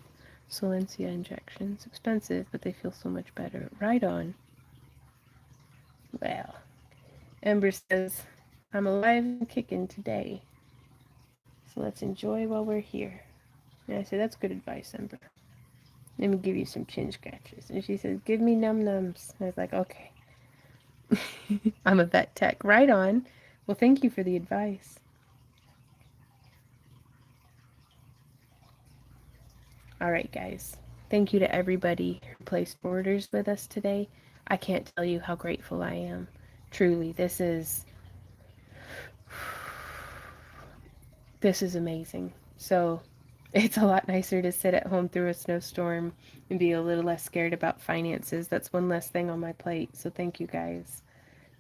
Solensia injections. Expensive, but they feel so much better. Right on. Well, Ember says, I'm alive and kicking today. So let's enjoy while we're here. And I say, that's good advice, Ember. Let me give you some chin scratches. And she says, give me num-nums. And I was like, okay. I'm a vet tech. Right on. Well, thank you for the advice. All right, guys. Thank you to everybody who placed orders with us today. I can't tell you how grateful I am. Truly, this is amazing. So it's a lot nicer to sit at home through a snowstorm and be a little less scared about finances. That's one less thing on my plate. So thank you, guys.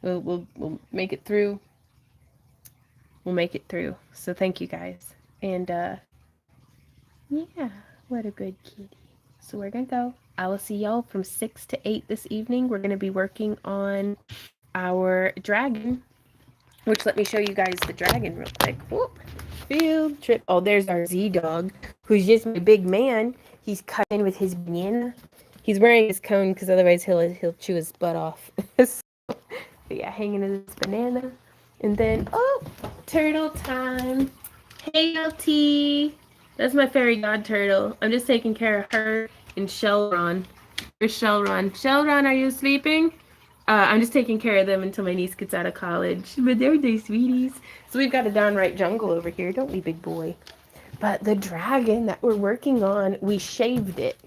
We'll make it through. We'll make it through. So thank you, guys. And yeah, what a good kitty. So we're gonna go. I will see y'all from 6 to 8 this evening. We're gonna be working on our dragon, which, let me show you guys the dragon real quick. Whoop. Field trip. Oh, there's our Z-Dog, who's just my big man. He's cutting with his banana. He's wearing his cone because otherwise he'll chew his butt off. So, but yeah, hanging in this banana. And then, oh, turtle time. Hey, LT. That's my fairy god turtle. I'm just taking care of her and Shellron. Where's Shellron? Shellron, are you sleeping? I'm just taking care of them until my niece gets out of college. But they're sweeties. So we've got a downright jungle over here, don't we, big boy? But the dragon that we're working on, we shaved it.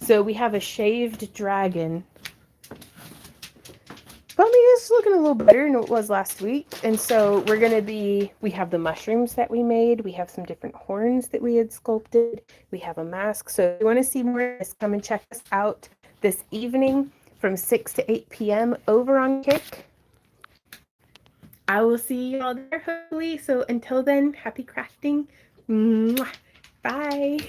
So we have a shaved dragon. But I mean, it's looking a little better than it was last week. And so we have the mushrooms that we made. We have some different horns that we had sculpted. We have a mask. So if you want to see more of this, come and check us out this evening from 6 to 8 p.m. over on Kick. I will see you all there, hopefully. So until then, happy crafting. Mwah. Bye.